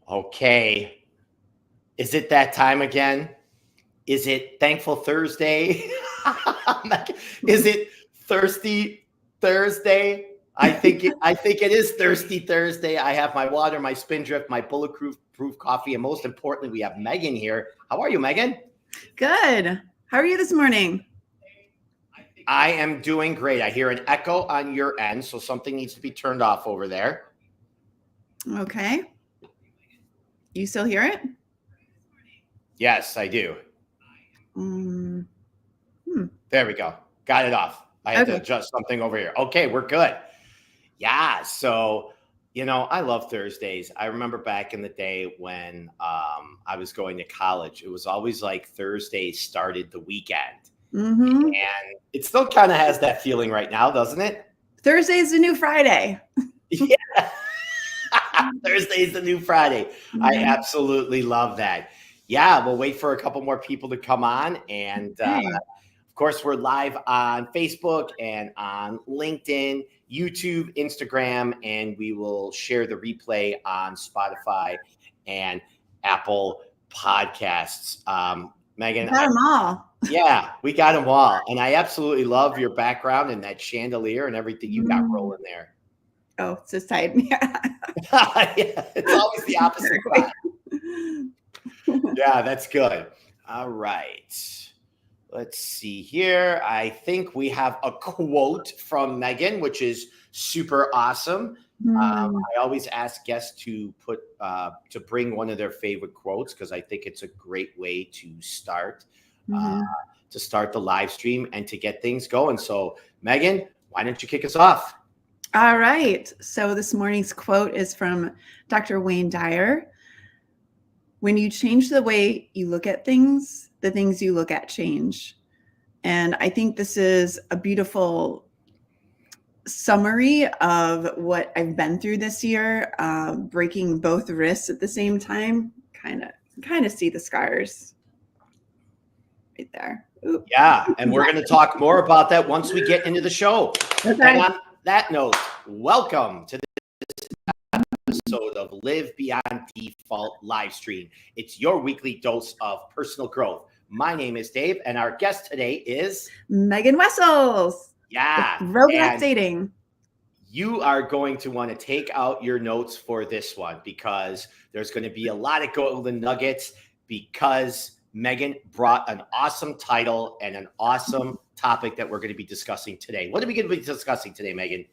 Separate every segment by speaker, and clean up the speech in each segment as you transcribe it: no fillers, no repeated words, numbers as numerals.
Speaker 1: Okay. Is it that time again? Is it Thankful Thursday? Is it Thirsty Thursday? I think it is Thirsty Thursday. I have my water, my Spindrift, my bulletproof coffee, and most importantly, we have Megan here. How are you, Megan?
Speaker 2: Good. How are you this morning?
Speaker 1: I am doing great. I hear an echo on your end, so something needs to be turned off over there.
Speaker 2: Okay. You still hear it?
Speaker 1: Yes, I do. There we go. Got it off. I had to adjust something over here. Okay, we're good. Yeah, so, I love Thursdays. I remember back in the day when I was going to college, it was always like Thursdays started the weekend.
Speaker 2: Mm-hmm.
Speaker 1: And it still kind of has that feeling right now, doesn't it?
Speaker 2: Thursday's the new Friday.
Speaker 1: Yeah. Thursday's the new Friday. I absolutely love that. Yeah, we'll wait for a couple more people to come on. And of course, we're live on Facebook and on LinkedIn, YouTube, Instagram, and we will share the replay on Spotify and Apple Podcasts. Megan,
Speaker 2: got them all.
Speaker 1: Yeah, we got them all. And I absolutely love your background and that chandelier and everything you got rolling there.
Speaker 2: Oh, it's just tight. Yeah.
Speaker 1: Yeah, it's always the opposite side. Yeah, that's good. All right. Let's see here. I think we have a quote from Megan, which is super awesome. I always ask guests to bring one of their favorite quotes because I think it's a great way to start the live stream and to get things going. So, Megan, why don't you kick us off?
Speaker 2: All right. So this morning's quote is from Dr. Wayne Dyer. When you change the way you look at things, the things you look at change. And I think this is a beautiful summary of what I've been through this year, breaking both wrists at the same time. Kind of see the scars right there. Ooh.
Speaker 1: Yeah, and we're going to talk more about that once we get into the show.
Speaker 2: Okay.
Speaker 1: And on that note, welcome to this episode of Live Beyond Default live stream. It's your weekly dose of personal growth. My name is Dave, and our guest today is
Speaker 2: Megan Wessels.
Speaker 1: Yeah.
Speaker 2: Robot dating.
Speaker 1: You are going to want to take out your notes for this one because there's going to be a lot of golden nuggets because Megan brought an awesome title and an awesome topic that we're going to be discussing today. What are we going to be discussing today, Megan?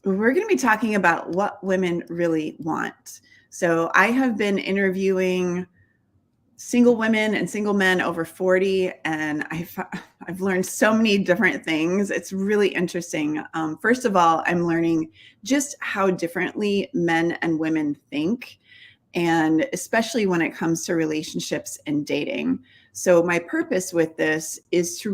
Speaker 2: We're going to be talking about what women really want. So I have been interviewing single women and single men over 40, and I've learned so many different things. It's really interesting. First of all, I'm learning just how differently men and women think, and especially when it comes to relationships and dating. So my purpose with this is to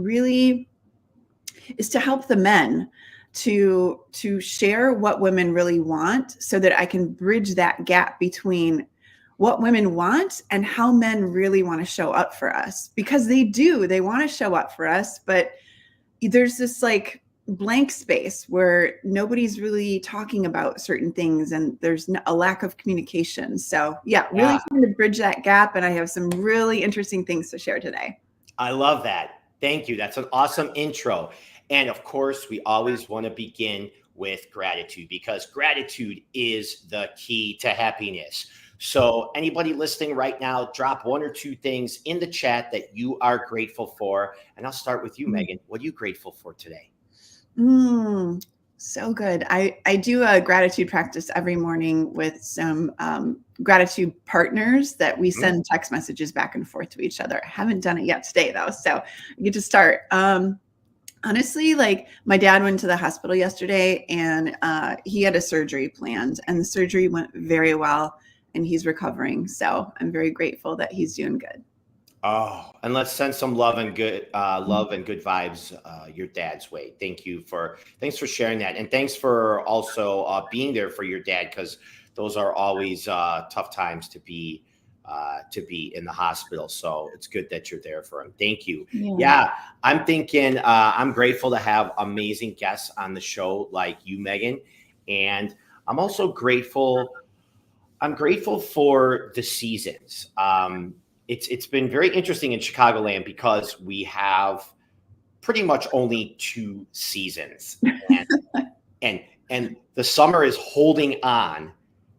Speaker 2: help the men to share what women really want so that I can bridge that gap between what women want and how men really want to show up for us, because they want to show up for us, but there's this like blank space where nobody's really talking about certain things and there's a lack of communication. So really trying to bridge that gap. And I have some really interesting things to share today.
Speaker 1: I love that. Thank you. That's an awesome intro. And of course, we always want to begin with gratitude because gratitude is the key to happiness. So anybody listening right now, drop one or two things in the chat that you are grateful for. And I'll start with you, Megan. What are you grateful for today?
Speaker 2: So good. I do a gratitude practice every morning with some gratitude partners that we send text messages back and forth to each other. I haven't done it yet today, though, so I get to start. Honestly, like my dad went to the hospital yesterday and he had a surgery planned and the surgery went very well and he's recovering. So I'm very grateful that he's doing good.
Speaker 1: Oh, and let's send some love and good vibes your dad's way. Thanks for sharing that. And thanks for also being there for your dad, because those are always tough times to be in the hospital. So it's good that you're there for him. Thank you. Yeah, I'm thinking I'm grateful to have amazing guests on the show like you, Megan. And I'm also grateful. I'm grateful for the seasons. It's been very interesting in Chicagoland because we have pretty much only 2 seasons, and the summer is holding on.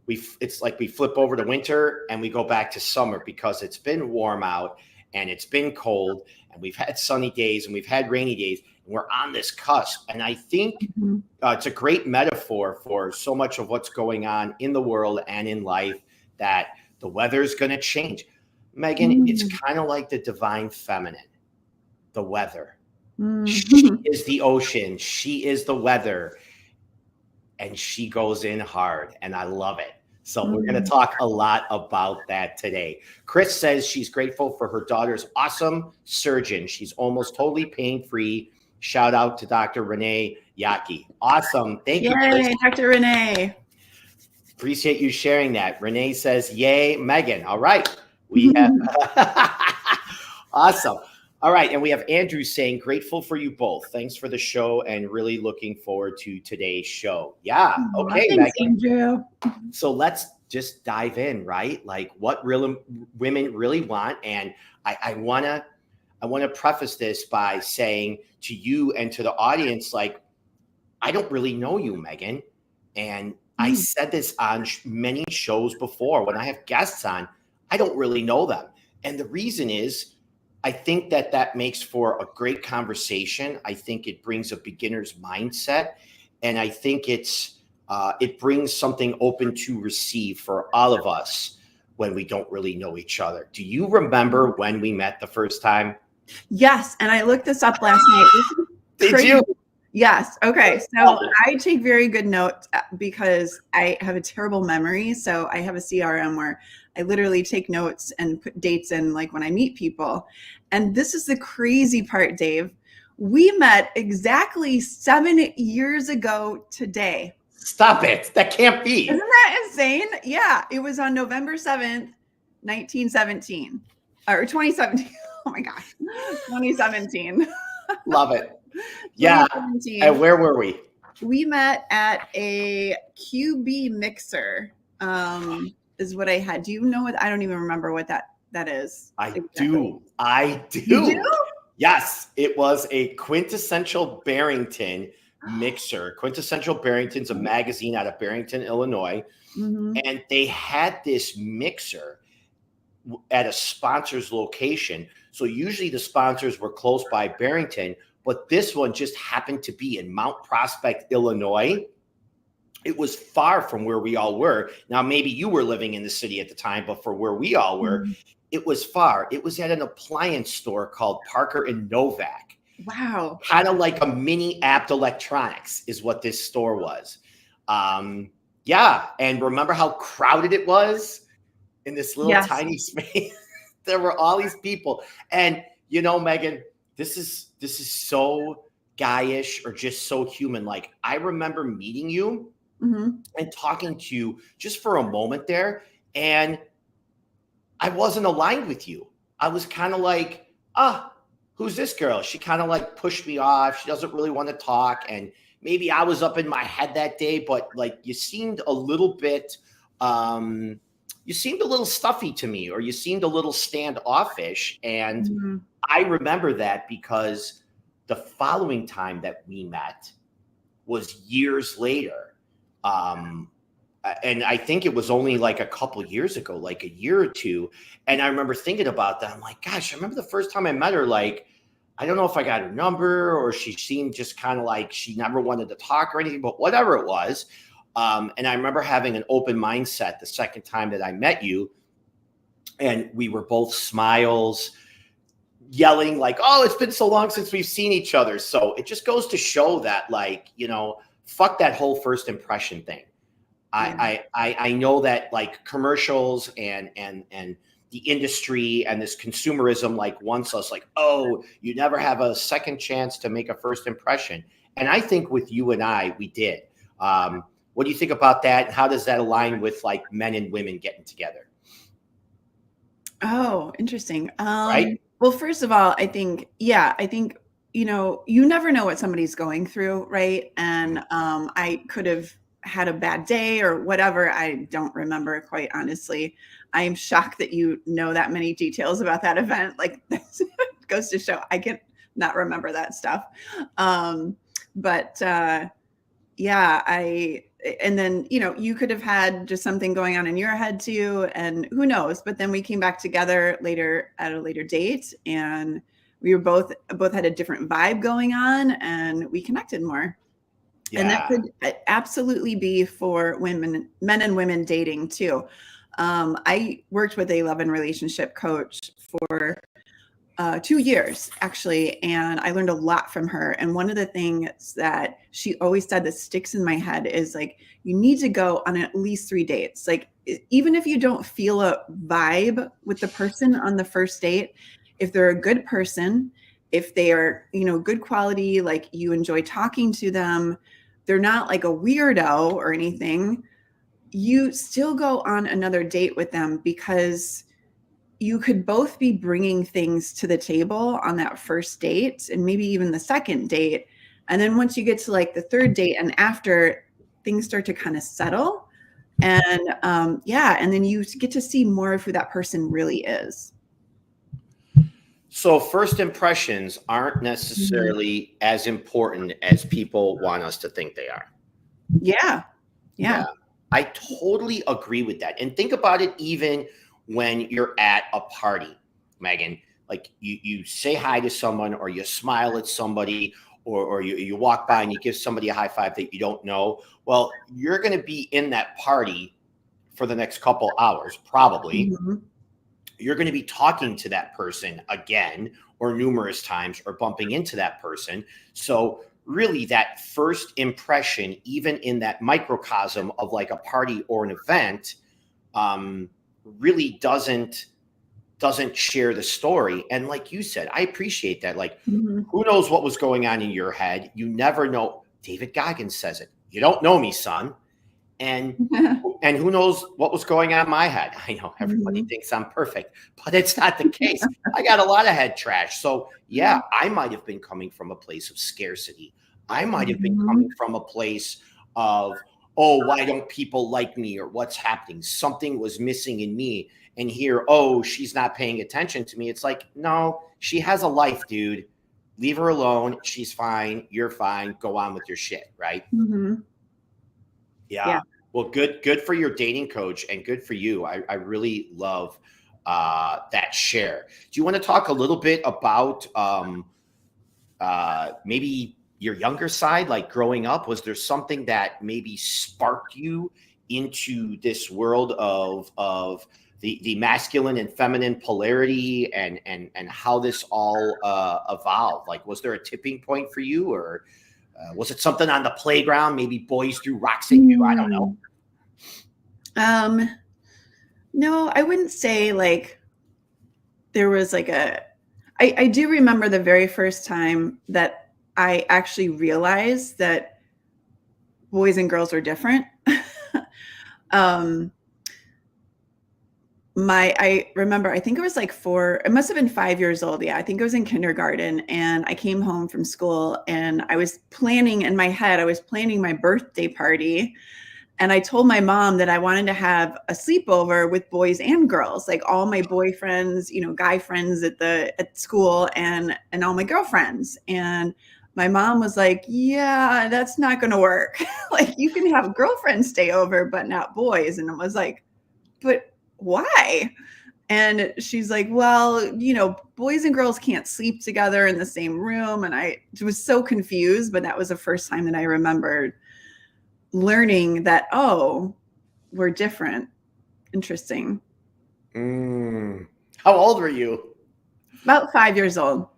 Speaker 1: It's like we flip over to winter and we go back to summer because it's been warm out and it's been cold and we've had sunny days and we've had rainy days and we're on this cusp. And I think it's a great metaphor for so much of what's going on in the world and in life, that the weather is going to change. Megan, it's kind of like the divine feminine, the weather. She is the ocean. She is the weather. And she goes in hard, and I love it. So we're going to talk a lot about that today. Chris says she's grateful for her daughter's awesome surgeon. She's almost totally pain-free. Shout out to Dr. Renee Yaki. Awesome. Thank you, Chris.
Speaker 2: Yay, Dr. Renee.
Speaker 1: Appreciate you sharing that. Renee says, yay, Megan. All right. We have awesome. All right. And we have Andrew saying, grateful for you both. Thanks for the show and really looking forward to today's show. Yeah. Okay,
Speaker 2: Thanks,
Speaker 1: Megan.
Speaker 2: Andrew.
Speaker 1: So let's just dive in, right? Like what real women really want. And I want to preface this by saying to you and to the audience, like, I don't really know you, Megan. And I said this on many shows before when I have guests on, I don't really know them. And the reason is, I think that makes for a great conversation. I think it brings a beginner's mindset. And I think it brings something open to receive for all of us when we don't really know each other. Do you remember when we met the first time?
Speaker 2: Yes. And I looked this up last night.
Speaker 1: Did you?
Speaker 2: Yes. Okay. So I take very good notes because I have a terrible memory. So I have a CRM where I literally take notes and put dates in, like when I meet people. And this is the crazy part, Dave. We met exactly 7 years ago today.
Speaker 1: Stop it. That can't be.
Speaker 2: Isn't that insane? Yeah. It was on November 7th, 1917 or 2017. Oh my gosh. 2017.
Speaker 1: Love it. Yeah. And where were we?
Speaker 2: We met at a QB mixer. Is what I had. Do you know what? I don't even remember what that is.
Speaker 1: I
Speaker 2: exactly.
Speaker 1: do.
Speaker 2: You do?
Speaker 1: Yes. It was a Quintessential Barrington mixer. Quintessential Barrington's a magazine out of Barrington, Illinois. And they had this mixer at a sponsor's location. So usually the sponsors were close by Barrington, but this one just happened to be in Mount Prospect, Illinois. It was far from where we all were. Now, maybe you were living in the city at the time, but for where we all were, it was far. It was at an appliance store called Parker and Novak.
Speaker 2: Wow.
Speaker 1: Kind of like a mini Apt Electronics is what this store was. Yeah. And remember how crowded it was in this little tiny space? There were all these people. And, you know, Megan, this is so guyish or just so human. Like, I remember meeting you and talking to you just for a moment there. And I wasn't aligned with you. I was kind of like, who's this girl? She kind of like pushed me off. She doesn't really want to talk. And maybe I was up in my head that day, but like you seemed a little bit, you seemed a little stuffy to me, or you seemed a little standoffish. And I remember that because the following time that we met was years later. And I think it was only like a couple years ago, like a year or two. And I remember thinking about that. I'm like, gosh, I remember the first time I met her, like, I don't know if I got her number or she seemed just kind of like she never wanted to talk or anything, but whatever it was. And I remember having an open mindset the second time that I met you. And we were both smiles, yelling like, oh, it's been so long since we've seen each other. So it just goes to show that, like, you know, fuck that whole first impression thing. I know that like commercials and the industry and this consumerism like wants us like, oh, you never have a second chance to make a first impression. And I think with you and I, we did. What do you think about that? How does that align with like men and women getting together?
Speaker 2: Oh, interesting.
Speaker 1: Right?
Speaker 2: Well, first of all, I think, you know, you never know what somebody's going through, right? And I could have had a bad day or whatever. I don't remember, quite honestly. I am shocked that you know that many details about that event. Like, that goes to show I can not remember that stuff. But yeah, and then, you know, you could have had just something going on in your head too, and who knows, but then we came back together later at a later date, and we were both had a different vibe going on, and we connected more.
Speaker 1: Yeah.
Speaker 2: And that could absolutely be for women, men and women dating too. I worked with a love and relationship coach for 2 years actually, and I learned a lot from her. And one of the things that she always said that sticks in my head is like, you need to go on at least 3 dates. Like, even if you don't feel a vibe with the person on the first date, if they're a good person, if they are, you know, good quality, like you enjoy talking to them, they're not like a weirdo or anything, you still go on another date with them, because you could both be bringing things to the table on that first date and maybe even the second date. And then once you get to like the third date and after, things start to kind of settle. And yeah, and then you get to see more of who that person really is.
Speaker 1: So first impressions aren't necessarily as important as people want us to think they are.
Speaker 2: Yeah. Yeah.
Speaker 1: I totally agree with that. And think about it even when you're at a party, Megan. Like, you say hi to someone, or you smile at somebody, or you walk by and you give somebody a high five that you don't know. Well, you're going to be in that party for the next couple hours, probably.
Speaker 2: Mm-hmm.
Speaker 1: You're going to be talking to that person again, or numerous times, or bumping into that person. So really, that first impression, even in that microcosm of like a party or an event, really doesn't share the story. And like you said, I appreciate that. Like,
Speaker 2: Mm-hmm.
Speaker 1: who knows what was going on in your head? You never know. David Goggins says it. You don't know me, son. And who knows what was going on in my head? I know everybody
Speaker 2: Mm-hmm.
Speaker 1: thinks I'm perfect, but it's not the case. I got a lot of head trash. So yeah, I might have been coming from a place of scarcity. I might have been coming from a place of, oh, why don't people like me, or what's happening? Something was missing in me. And here, oh, she's not paying attention to me. It's like, no, she has a life, dude. Leave her alone. She's fine. You're fine. Go on with your shit, right?
Speaker 2: Mm-hmm.
Speaker 1: Yeah. Well, good for your dating coach, and good for you. I really love that share. Do you want to talk a little bit about maybe your younger side, like growing up? Was there something that maybe sparked you into this world of the masculine and feminine polarity, and how this all evolved? Like, was there a tipping point for you, or was it something on the playground? Maybe boys threw rocks at you. I don't know.
Speaker 2: No, I wouldn't say like there was like I do remember the very first time that I actually realized that boys and girls are different. I remember, I think it was like it must have been 5 years old. Yeah, I think I was in kindergarten, and I came home from school, and I was planning in my head, I was planning my birthday party. And I told my mom that I wanted to have a sleepover with boys and girls, like all my boyfriends, you know, guy friends at school, and all my girlfriends. And my mom was like, yeah, that's not going to work. Like, you can have girlfriends stay over, but not boys. And I was like, but why? And she's like, well, you know, boys and girls can't sleep together in the same room. And I was so confused, but that was the first time that I remembered learning that, oh, we're different. Interesting.
Speaker 1: How old were you?
Speaker 2: About 5 years old.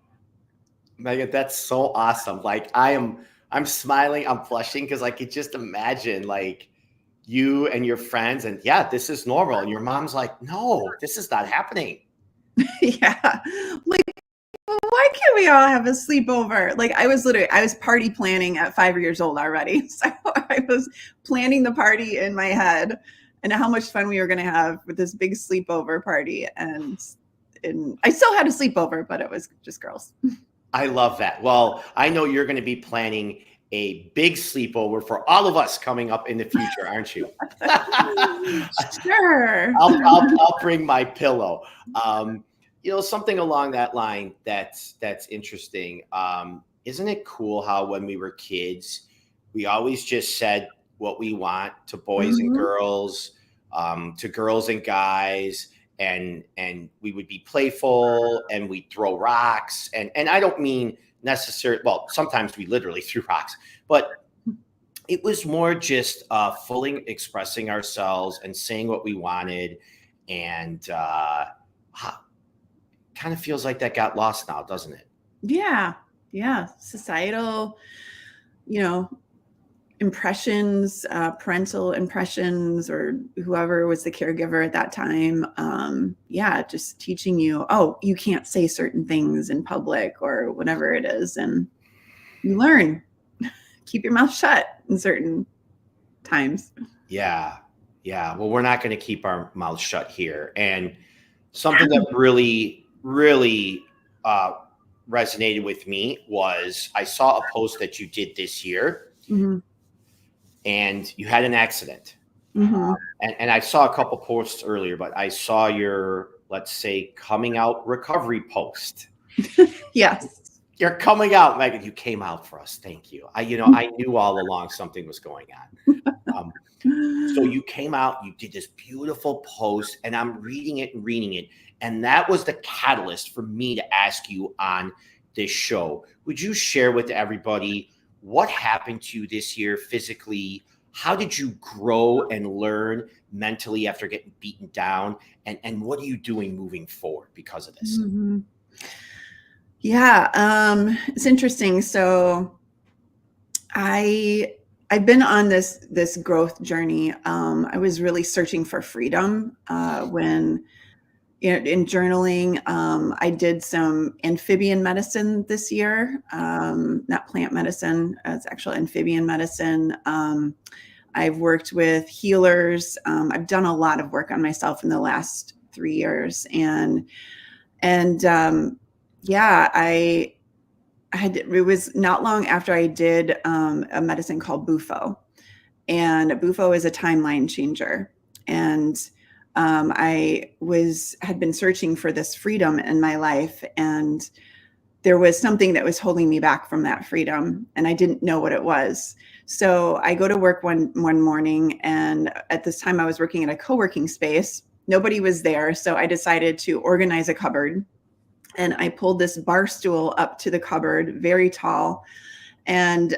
Speaker 1: Megan, that's so awesome. Like, I'm smiling, I'm blushing, because I could just imagine like you and your friends, and yeah, this is normal. And your mom's like, no, this is not happening.
Speaker 2: Yeah. Like, why can't we all have a sleepover? Like, I was party planning at 5 years old already. So I was planning the party in my head, and how much fun we were going to have with this big sleepover party. And I still had a sleepover, but it was just girls.
Speaker 1: I love that. Well, I know you're going to be planning a big sleepover for all of us coming up in the future, aren't you?
Speaker 2: Sure.
Speaker 1: I'll bring my pillow. Something along that line that's interesting. Isn't it cool how when we were kids, we always just said what we want to boys and girls, to girls and guys, and we would be playful and we'd throw rocks. And I don't mean necessarily, well, sometimes we literally threw rocks, but it was more just fully expressing ourselves and saying what we wanted. And kind of feels like that got lost now, doesn't it?
Speaker 2: Yeah. Societal, impressions, parental impressions, or whoever was the caregiver at that time. Just teaching you, oh, you can't say certain things in public or whatever it is. And you learn, keep your mouth shut in certain times.
Speaker 1: Yeah. Well, we're not going to keep our mouths shut here. And something that really resonated with me was I saw a post that you did this year. And you had an accident. And I saw a couple posts earlier, but I saw your, let's say, coming out recovery post.
Speaker 2: Yes.
Speaker 1: You're coming out, Megan. You came out for us. Thank you. I knew all along something was going on. So you came out, you did this beautiful post, and I'm reading it. And that was the catalyst for me to ask you on this show. Would you share with everybody what happened to you this year physically? How did you grow and learn mentally after getting beaten down? And what are you doing moving forward because of this?
Speaker 2: Yeah, it's interesting. So I've been on this growth journey. I was really searching for freedom when in journaling. I did some amphibian medicine this year, not plant medicine, it's actual amphibian medicine. I've worked with healers. I've done a lot of work on myself in the last 3 years. It was not long after I did a medicine called Bufo. And Bufo is a timeline changer. And I had been searching for this freedom in my life, and there was something that was holding me back from that freedom, and I didn't know what it was. So I go to work one morning, and at this time I was working in a co-working space. Nobody was there, so I decided to organize a cupboard, and I pulled this bar stool up to the cupboard, very tall. And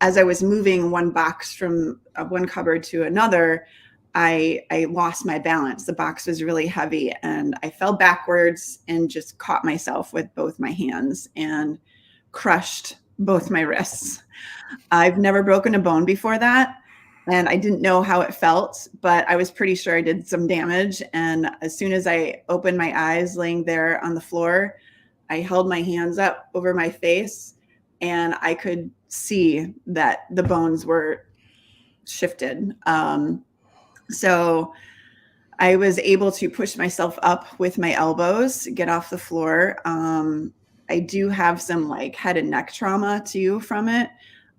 Speaker 2: as I was moving one box from one cupboard to another, I lost my balance. The box was really heavy, and I fell backwards and just caught myself with both my hands and crushed both my wrists. I've never broken a bone before that, and I didn't know how it felt, but I was pretty sure I did some damage. And as soon as I opened my eyes laying there on the floor, I held my hands up over my face, and I could see that the bones were shifted. So I was able to push myself up with my elbows, get off the floor. I do have some head and neck trauma too from it.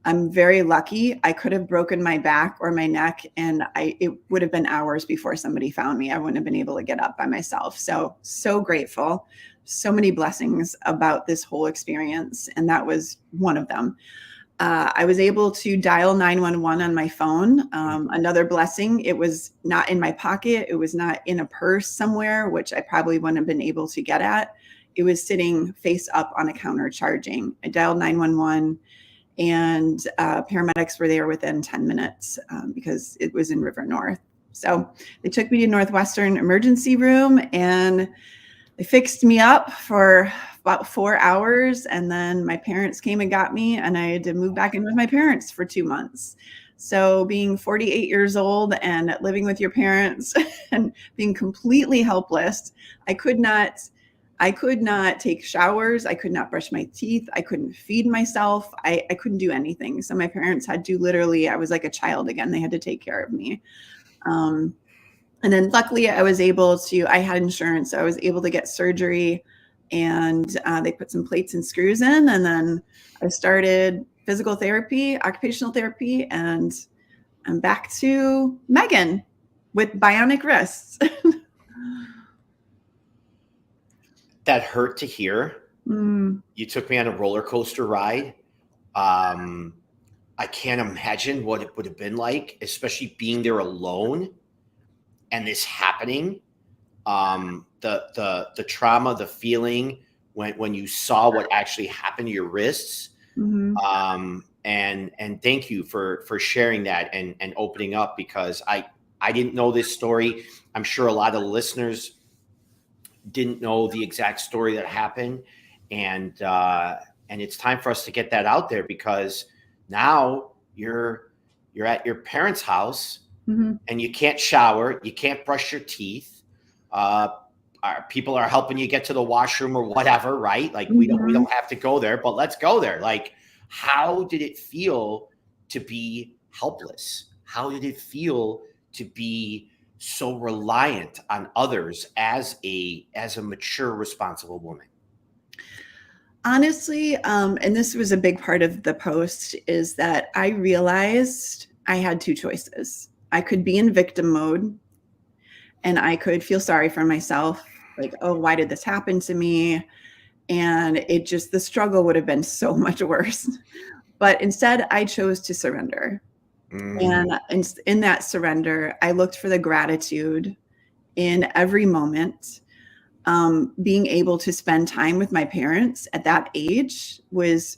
Speaker 2: I'm very lucky. I could have broken my back or my neck, and it would have been hours before somebody found me. I wouldn't have been able to get up by myself. So grateful. So many blessings about this whole experience, and that was one of them. I was able to dial 911 on my phone. Another blessing. It was not in my pocket. It was not in a purse somewhere, which I probably wouldn't have been able to get at. It was sitting face up on a counter charging. I dialed 911, and paramedics were there within 10 minutes because it was in River North. So they took me to Northwestern emergency room, and they fixed me up for about 4 hours. And then my parents came and got me, and I had to move back in with my parents for 2 months. So being 48 years old and living with your parents and being completely helpless, I could not take showers. I could not brush my teeth. I couldn't feed myself. I couldn't do anything. So my parents had to literally, I was like a child again. They had to take care of me. And then luckily I had insurance. So I was able to get surgery, and they put some plates and screws in. And then I started physical therapy, occupational therapy, and I'm back to Megan with bionic wrists.
Speaker 1: That hurt to hear.
Speaker 2: Mm.
Speaker 1: You took me on a roller coaster ride. I can't imagine what it would have been like, especially being there alone and this happening. The trauma, the feeling when you saw what actually happened to your wrists.
Speaker 2: Mm-hmm.
Speaker 1: And thank you for sharing that and opening up, because I didn't know this story. I'm sure a lot of listeners didn't know the exact story that happened, and it's time for us to get that out there, because now you're at your parents' house,
Speaker 2: Mm-hmm.
Speaker 1: and you can't shower, you can't brush your teeth. People are helping you get to the washroom or whatever, right? Like we don't have to go there, but let's go there. Like, how did it feel to be helpless? How did it feel to be so reliant on others as a mature, responsible woman?
Speaker 2: Honestly, and this was a big part of the post, is that I realized I had two choices. I could be in victim mode and I could feel sorry for myself, like, oh, why did this happen to me? And the struggle would have been so much worse. But instead, I chose to surrender. And in that surrender, I looked for the gratitude in every moment. Being able to spend time with my parents at that age was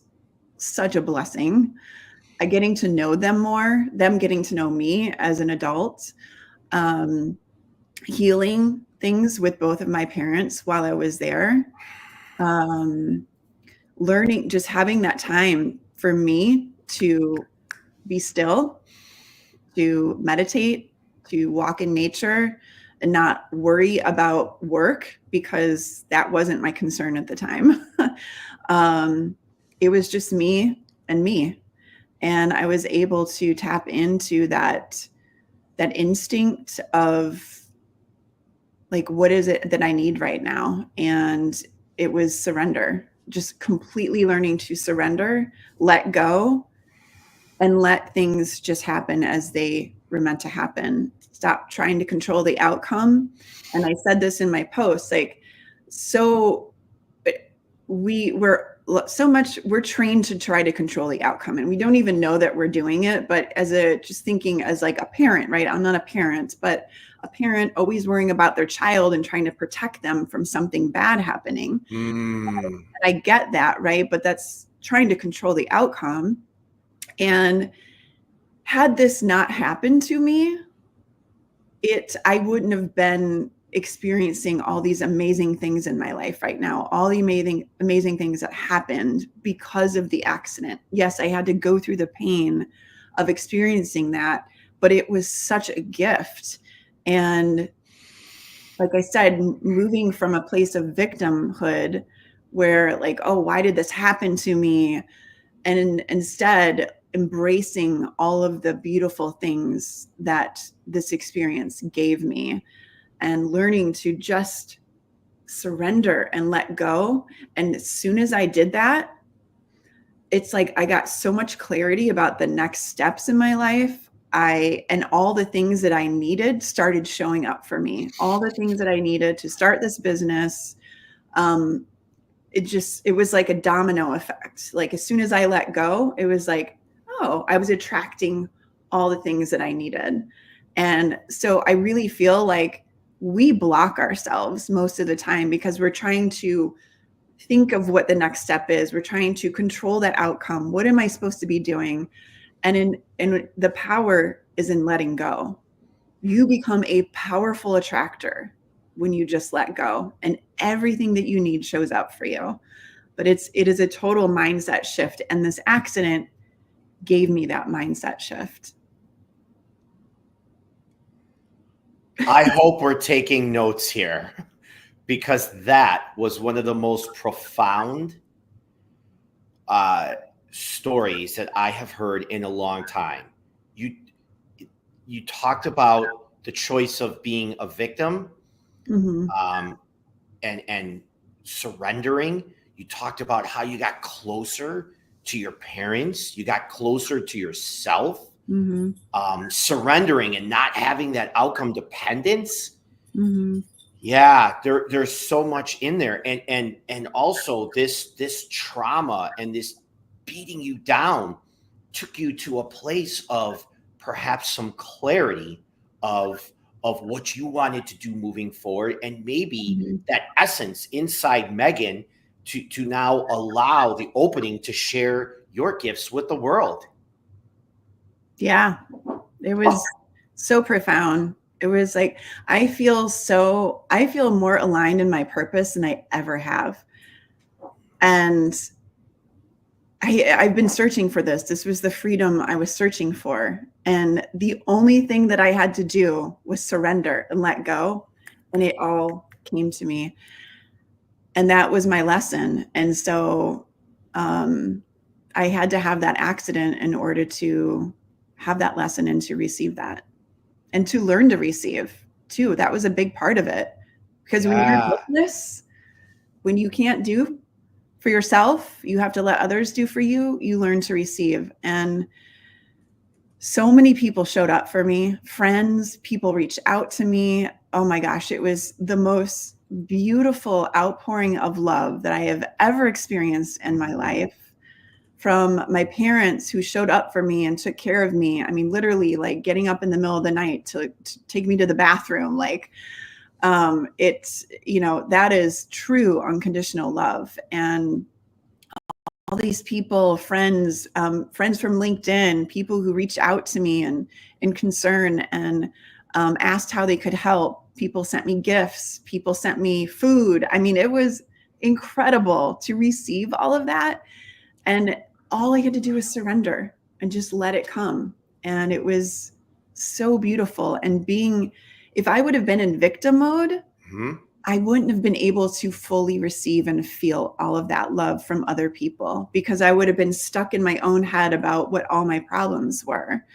Speaker 2: such a blessing. Getting to know them more, them getting to know me as an adult, healing things with both of my parents while I was there, learning, just having that time for me to be still, to meditate, to walk in nature, and not worry about work, because that wasn't my concern at the time. It was just me and me. And I was able to tap into that instinct of, like, what is it that I need right now? And it was surrender, just completely learning to surrender, let go, and let things just happen as they were meant to happen. Stop trying to control the outcome. And I said this in my post, like, so we're trained to try to control the outcome, and we don't even know that we're doing it. But just thinking as like a parent, right? I'm not a parent, but a parent always worrying about their child and trying to protect them from something bad happening. And I get that, right? But that's trying to control the outcome. And had this not happened to me, I wouldn't have been experiencing all these amazing things in my life right now, all the amazing things that happened because of the accident. Yes, I had to go through the pain of experiencing that, but it was such a gift. And like I said, moving from a place of victimhood where, like, oh, why did this happen to me? And instead embracing all of the beautiful things that this experience gave me, and learning to just surrender and let go. And as soon as I did that, it's like I got so much clarity about the next steps in my life. And all the things that I needed started showing up for me. All the things that I needed to start this business. It was like a domino effect. Like, as soon as I let go, it was like, oh, I was attracting all the things that I needed. And so I really feel like we block ourselves most of the time because we're trying to think of what the next step is. We're trying to control that outcome. What am I supposed to be doing? And the power is in letting go. You become a powerful attractor when you just let go, and everything that you need shows up for you. But it is a total mindset shift. And this accident gave me that mindset shift.
Speaker 1: I hope we're taking notes here, because that was one of the most profound stories that I have heard in a long time. You talked about the choice of being a victim, and surrendering. You talked about how you got closer to your parents. You got closer to yourself.
Speaker 2: Mm-hmm.
Speaker 1: Surrendering and not having that outcome dependence.
Speaker 2: Mm-hmm.
Speaker 1: Yeah, there's so much in there, and also this trauma and this beating you down took you to a place of perhaps some clarity of what you wanted to do moving forward, and maybe
Speaker 2: Mm-hmm.
Speaker 1: that essence inside Megan to now allow the opening to share your gifts with the world.
Speaker 2: Yeah, it was so profound. It was like, I feel more aligned in my purpose than I ever have. And I've been searching for this. This was the freedom I was searching for. And the only thing that I had to do was surrender and let go. And it all came to me. And that was my lesson. And so I had to have that accident in order to have that lesson and to receive that. And to learn to receive too. That was a big part of it. Because when you're hopeless, when you can't do for yourself, you have to let others do for you, you learn to receive. And so many people showed up for me, friends, people reached out to me. Oh my gosh, it was the most beautiful outpouring of love that I have ever experienced in my life. From my parents who showed up for me and took care of me. I mean, literally like getting up in the middle of the night to take me to the bathroom. Like, it's, that is true unconditional love. And all these people, friends from LinkedIn, people who reached out to me and in concern and asked how they could help. People sent me gifts. People sent me food. I mean, it was incredible to receive all of that. And all I had to do was surrender and just let it come. And it was so beautiful. And if I would have been in victim mode, I wouldn't have been able to fully receive and feel all of that love from other people, because I would have been stuck in my own head about what all my problems were.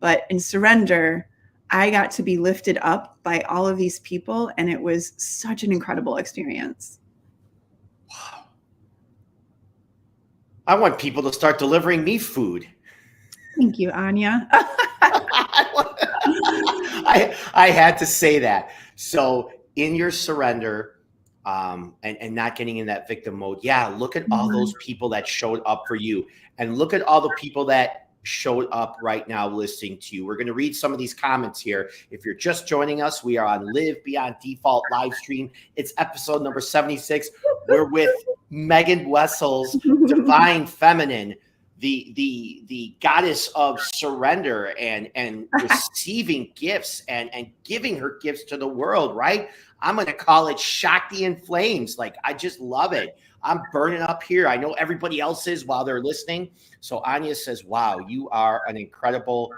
Speaker 2: But in surrender, I got to be lifted up by all of these people. And it was such an incredible experience.
Speaker 1: Wow. I want people to start delivering me food.
Speaker 2: Thank you, Anya.
Speaker 1: I had to say that. So in your surrender and not getting in that victim mode, yeah, look at all those people that showed up for you, and look at all the people that showed up right now listening to you. We're going to read some of these comments here. If you're just joining us, we are on Live Beyond Default live stream. It's episode number 76. We're with Megan Wessels, Divine Feminine, the goddess of surrender and receiving gifts and giving her gifts to the world, right? I'm going to call it Shakti in Flames. Like, I just love it. I'm burning up here. I know everybody else is while they're listening. So Anya says, wow, you are an incredible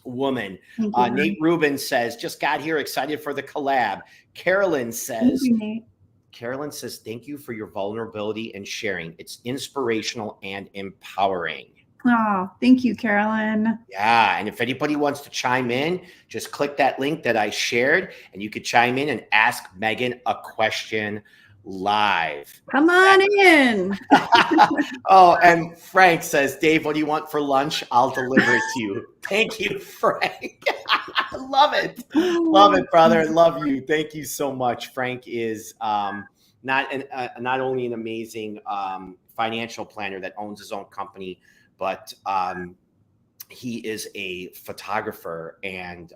Speaker 1: woman. Nate Rubin says, just got here, excited for the collab. Carolyn says, thank you for your vulnerability and sharing. It's inspirational and empowering.
Speaker 2: Oh, thank you, Carolyn.
Speaker 1: Yeah. And if anybody wants to chime in, just click that link that I shared and you could chime in and ask Megan a question live.
Speaker 2: Come on in.
Speaker 1: Oh, and Frank says, Dave, what do you want for lunch? I'll deliver it to you. Thank you, Frank. Love it. Love it, brother. Love you. Thank you so much. Frank is not only an amazing financial planner that owns his own company, but he is a photographer, and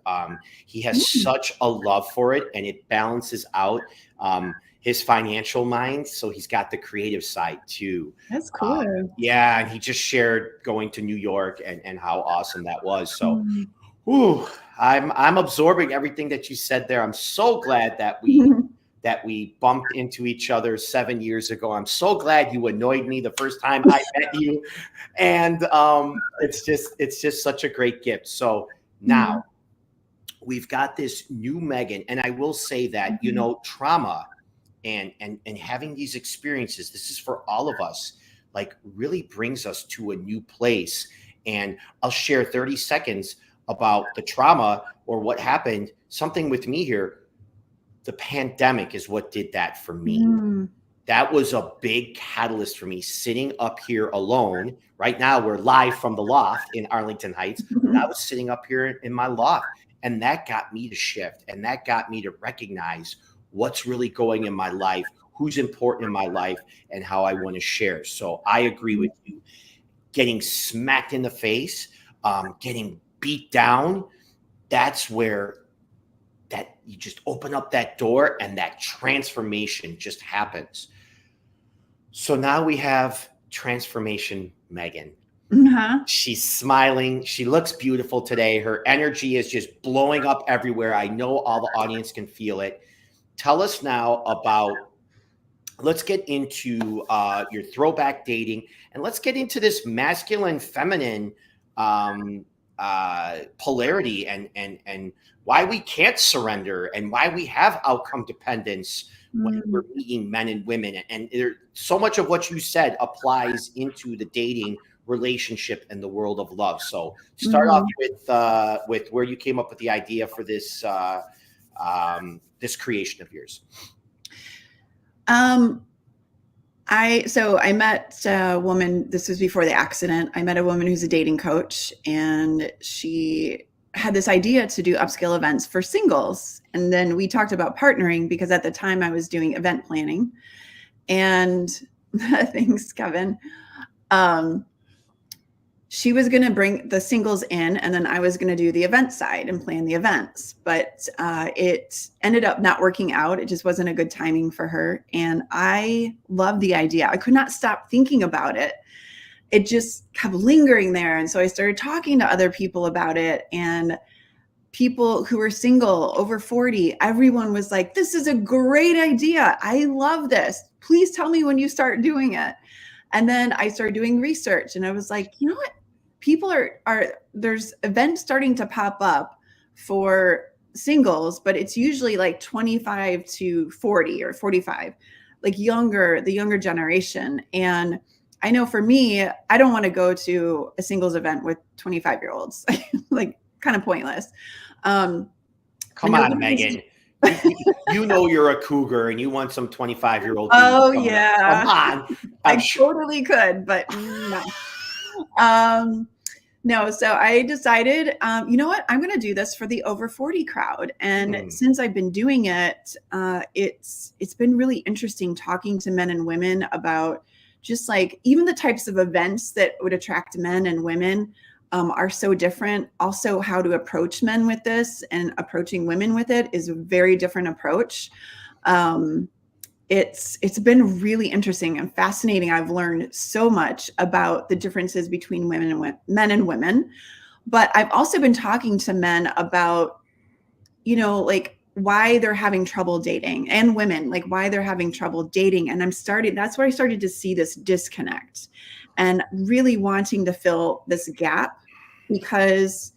Speaker 1: he has such a love for it, and it balances out his financial mind. So he's got the creative side too.
Speaker 2: That's cool.
Speaker 1: Yeah. And he just shared going to New York and how awesome that was. So I'm absorbing everything that you said there. I'm so glad that we bumped into each other 7 years ago. I'm so glad you annoyed me the first time I met you. And it's just such a great gift. So now we've got this new Megan. And I will say that, trauma and having these experiences, this is for all of us, like really brings us to a new place. And I'll share 30 seconds about the trauma or what happened. Something with me here. The pandemic is what did that for me. that was a big catalyst for me, sitting up here alone. Right now, we're live from the loft in Arlington Heights. But I was sitting up here in my loft, and that got me to shift, and that got me to recognize what's really going in my life, who's important in my life, and how I want to share. So I agree with you. Getting smacked in the face, getting beat down, that's where that you just open up that door and that transformation just happens. So now we have transformation Megan. She's smiling. She looks beautiful today. Her energy is just blowing up everywhere. I know all the audience can feel it. Tell us now about, let's get into your throwback dating, and let's get into this masculine feminine polarity, and why we can't surrender, and why we have outcome dependence when we're meeting men and women. And so much of what you said applies into the dating relationship and the world of love. So start off with where you came up with the idea for this this creation of yours.
Speaker 2: I met a woman, this was before the accident. I met a woman who's a dating coach, and she had this idea to do upscale events for singles. And then we talked about partnering, because at the time I was doing event planning. And thanks, Kevin. She was going to bring the singles in, and then I was going to do the event side and plan the events. But it ended up not working out. It just wasn't a good timing for her. And I loved the idea. I could not stop thinking about it. It just kept lingering there. And so I started talking to other people about it, and people who were single over 40, everyone was like, this is a great idea. I love this. Please tell me when you start doing it. And then I started doing research, and I was like, you know what? People there's events starting to pop up for singles, but it's usually like 25 to 40 or 45, like the younger generation. And I know for me, I don't want to go to a singles event with 25-year-olds, like kind of pointless.
Speaker 1: Come on, Megan. You know you're a cougar and you want some 25-year-old.
Speaker 2: Oh yeah.
Speaker 1: Come on.
Speaker 2: I totally could, but no. No, so I decided, you know what, I'm going to do this for the over 40 crowd. And since I've been doing it, it's been really interesting talking to men and women about just like even the types of events that would attract men and women are so different. Also, how to approach men with this and approaching women with it is a very different approach. It's been really interesting and fascinating. I've learned so much about the differences between men and women, but I've also been talking to men about, you know, like why they're having trouble dating, and women, like why they're having trouble dating. And that's where I started to see this disconnect and really wanting to fill this gap, because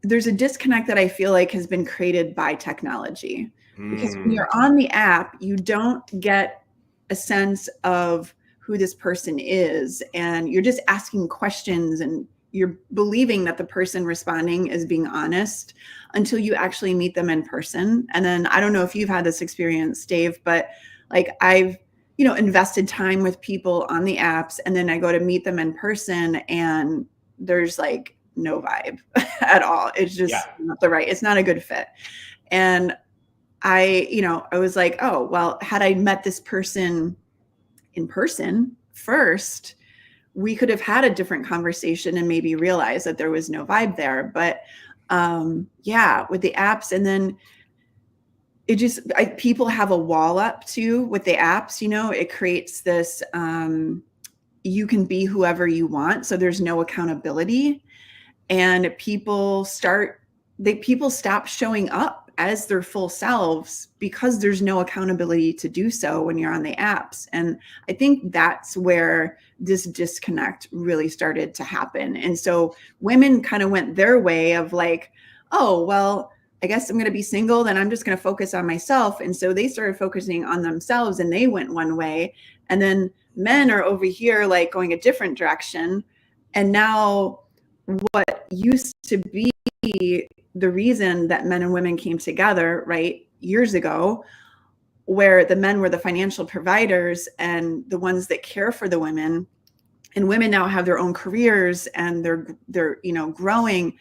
Speaker 2: there's a disconnect that I feel like has been created by technology. Because when you're on the app, you don't get a sense of who this person is, and you're just asking questions and you're believing that the person responding is being honest until you actually meet them in person. And then I don't know if you've had this experience, Dave, but like I've, you know, invested time with people on the apps, and then I go to meet them in person and there's like no vibe at all. It's just not it's not a good fit. And I was like, oh, well, had I met this person in person first, we could have had a different conversation and maybe realized that there was no vibe there. But with the apps, and then it just, people have a wall up too with the apps, you know, it creates this, you can be whoever you want. So there's no accountability, and people stop showing up as their full selves because there's no accountability to do so when you're on the apps. And I think that's where this disconnect really started to happen. And so women kind of went their way of like, oh, well, I guess I'm going to be single, then I'm just going to focus on myself. And so they started focusing on themselves and they went one way. And then men are over here like going a different direction. And now what used to be the reason that men and women came together, right, years ago, where the men were the financial providers and the ones that care for the women, and women now have their own careers and they're growing.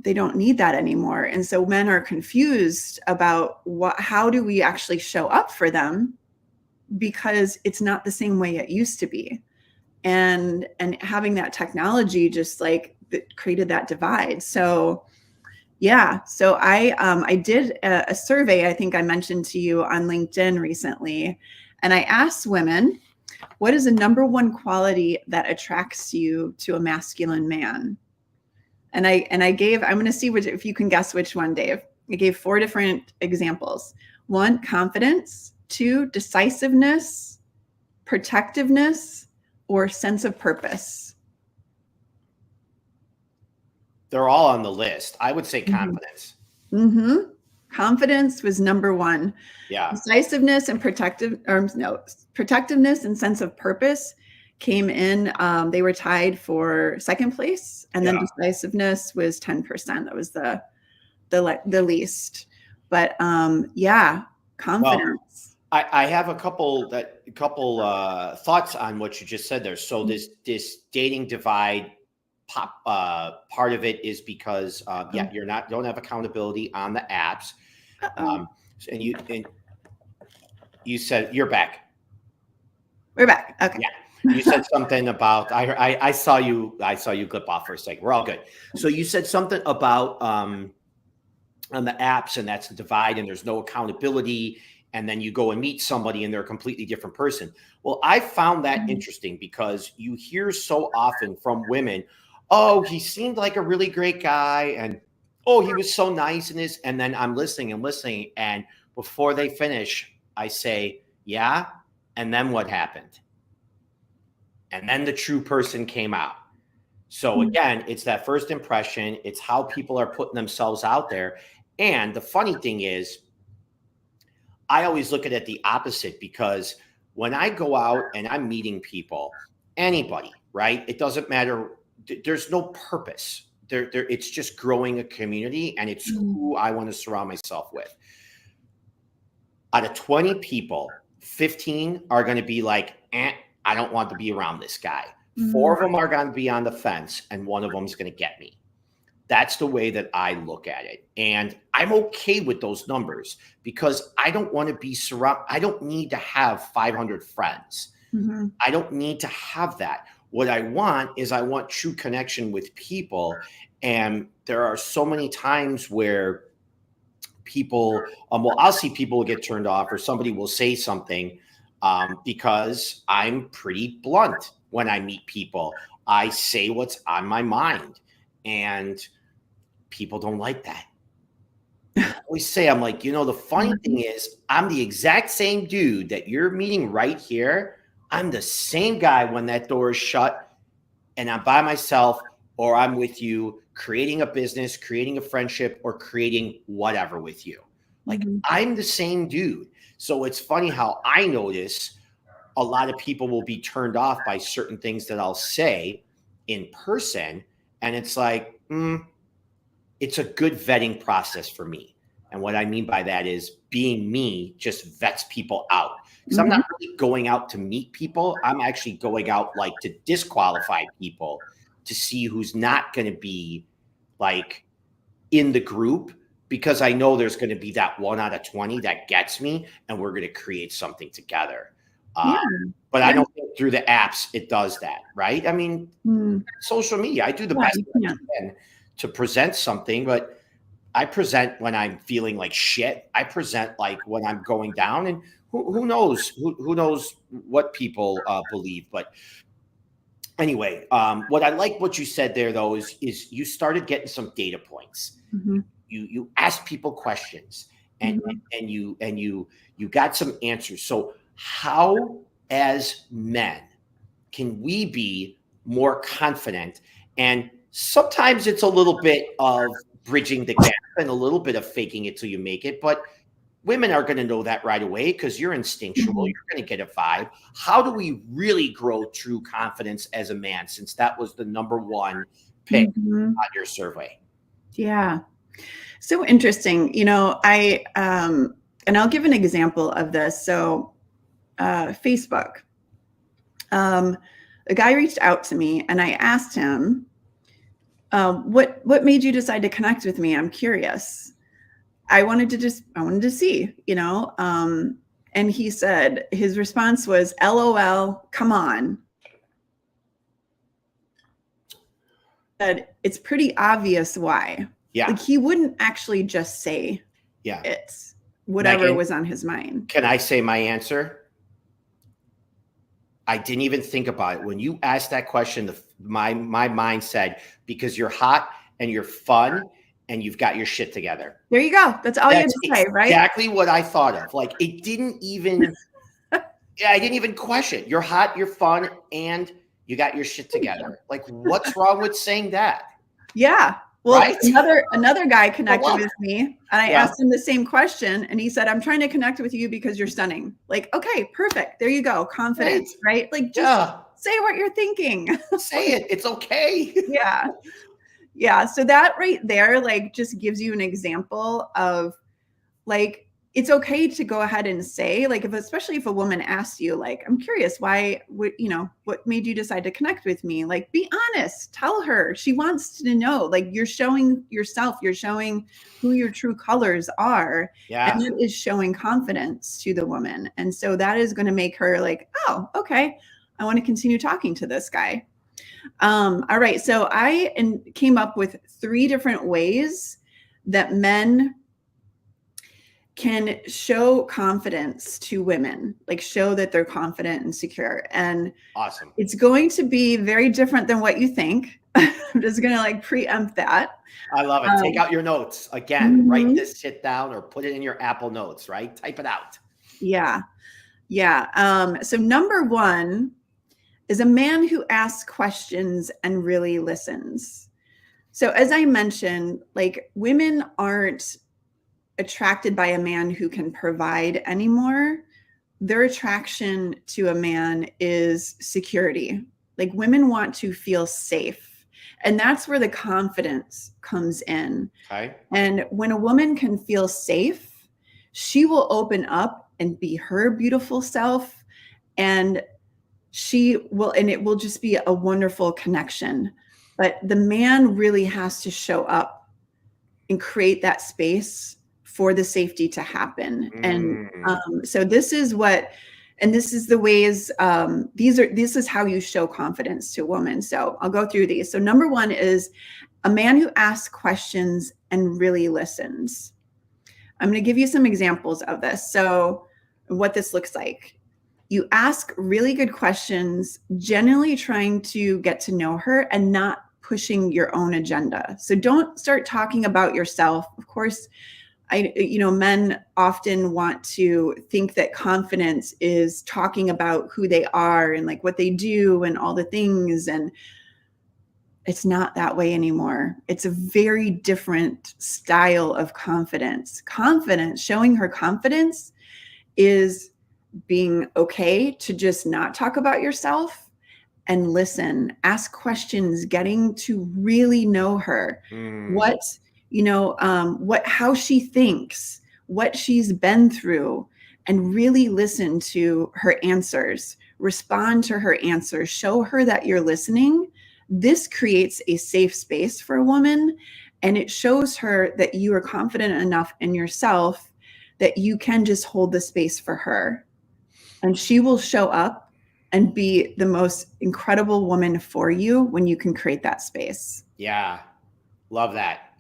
Speaker 2: They don't need that anymore. And so men are confused about how do we actually show up for them, because it's not the same way it used to be. And having that technology just like created that divide. So yeah, so I did a survey, I think I mentioned to you on LinkedIn recently, and I asked women, what is the number one quality that attracts you to a masculine man? And I gave, I'm going to see if you can guess which one, Dave. I gave 4 different examples. 1, confidence. 2, decisiveness, protectiveness, or sense of purpose.
Speaker 1: They're all on the list. I would say confidence.
Speaker 2: Mm-hmm. Confidence was number 1.
Speaker 1: Yeah.
Speaker 2: Decisiveness and protectiveness and sense of purpose came in. They were tied for 2nd place, and then decisiveness was 10%. That was the least. But yeah, confidence.
Speaker 1: Well, I have a couple thoughts on what you just said there. So this dating divide part of it is because you don't have accountability on the apps. And you said you're back.
Speaker 2: We're back. Okay.
Speaker 1: Yeah. You said something about I saw you clip off for a second. We're all good. So you said something about on the apps, and that's the divide, and there's no accountability, and then you go and meet somebody and they're a completely different person. Well, I found that interesting because you hear so often from women, oh, he seemed like a really great guy, and oh, he was so nice in this. And then I'm listening, and before they finish, I say, yeah, and then what happened? And then the true person came out. So again, it's that first impression. It's how people are putting themselves out there. And the funny thing is, I always look at it the opposite, because when I go out and I'm meeting people, anybody, right? It doesn't matter. There's no purpose. It's just growing a community, and it's who I want to surround myself with. Out of 20 people, 15 are going to be like, I don't want to be around this guy. 4 of them are going to be on the fence, and 1 of them is going to get me. That's the way that I look at it. And I'm okay with those numbers, because I don't want to be surrounded. I don't need to have 500 friends. I don't need to have that. What I want is true connection with people. And there are so many times where people, I'll see people get turned off, or somebody will say something because I'm pretty blunt when I meet people. I say what's on my mind, and people don't like that. I always say, I'm like, the funny thing is, I'm the exact same dude that you're meeting right here. I'm the same guy when that door is shut and I'm by myself, or I'm with you creating a business, creating a friendship, or creating whatever with you. Like, I'm the same dude. So it's funny how I notice a lot of people will be turned off by certain things that I'll say in person. And it's like, it's a good vetting process for me. And what I mean by that is, being me just vets people out. Because I'm not really going out to meet people. I'm actually going out like to disqualify people, to see who's not going to be like in the group, because I know there's going to be that 1 out of 20 that gets me, and we're going to create something together. But I don't think through the apps it does that, right? I mean, social media, I do the best I can to present something, but I present when I'm feeling like shit. I present like when I'm going down, and who knows? Who knows what people believe? But anyway, what I like what you said there, though, is you started getting some data points. You asked people questions, and you got some answers. So how, as men, can we be more confident? And sometimes it's a little bit of bridging the gap and a little bit of faking it till you make it. But women are going to know that right away, because you're instinctual. You're going to get a vibe. How do we really grow true confidence as a man, since that was the number 1 pick on your survey?
Speaker 2: Yeah. So interesting. and I'll give an example of this. So Facebook, a guy reached out to me and I asked him, what made you decide to connect with me? I'm curious. I wanted to see, and he said, his response was, LOL, come on. Said, it's pretty obvious why.
Speaker 1: Yeah.
Speaker 2: Like, he wouldn't actually just say it's whatever
Speaker 1: Megan,
Speaker 2: was on his mind.
Speaker 1: Can I say my answer? I didn't even think about it. When you asked that question, my mind said, because you're hot and you're fun and you've got your shit together.
Speaker 2: There you go. That's all you had to say, right?
Speaker 1: Exactly what I thought of. Like, it didn't even, I didn't even question. You're hot, you're fun, and you got your shit together. Like, what's wrong with saying that?
Speaker 2: Yeah. Well,
Speaker 1: right?
Speaker 2: another guy connected with me, and I asked him the same question, and he said, I'm trying to connect with you because you're stunning. Like, okay, perfect. There you go. Confidence, right? Like, just say what you're thinking.
Speaker 1: Say it. It's okay.
Speaker 2: Yeah. Yeah. So that right there, like, just gives you an example of, like, it's okay to go ahead and say, like, especially if a woman asks you, like, I'm curious, what made you decide to connect with me? Like, be honest, tell her. She wants to know, like, you're showing yourself, you're showing who your true colors are.
Speaker 1: Yeah.
Speaker 2: And it is showing confidence to the woman. And so that is going to make her like, oh, okay, I want to continue talking to this guy. All right. So I came up with 3 different ways that men can show confidence to women, like show that they're confident and secure. And
Speaker 1: awesome.
Speaker 2: It's going to be very different than what you think. I'm just going to like preempt that.
Speaker 1: I love it. Take out your notes again, write this shit down or put it in your Apple Notes, right? Type it out.
Speaker 2: Yeah. Yeah. So number 1 is a man who asks questions and really listens. So as I mentioned, like, women aren't attracted by a man who can provide anymore. Their attraction to a man is security. Like, women want to feel safe. And that's where the confidence comes in.
Speaker 1: Okay.
Speaker 2: And when a woman can feel safe, she will open up and be her beautiful self. And it will just be a wonderful connection. But the man really has to show up and create that space for the safety to happen. And so this is the ways, this is how you show confidence to a woman. So I'll go through these. So number 1 is a man who asks questions and really listens. I'm going to give you some examples of this. So what this looks like. You ask really good questions, generally trying to get to know her and not pushing your own agenda. So don't start talking about yourself. Of course, men often want to think that confidence is talking about who they are and like what they do and all the things. And it's not that way anymore. It's a very different style of confidence. Showing her confidence is being okay to just not talk about yourself and listen, ask questions, getting to really know her, how she thinks, what she's been through, and really listen to her answers, respond to her answers, show her that you're listening. This creates a safe space for a woman, and it shows her that you are confident enough in yourself that you can just hold the space for her. And she will show up and be the most incredible woman for you when you can create that space.
Speaker 1: Yeah. Love that.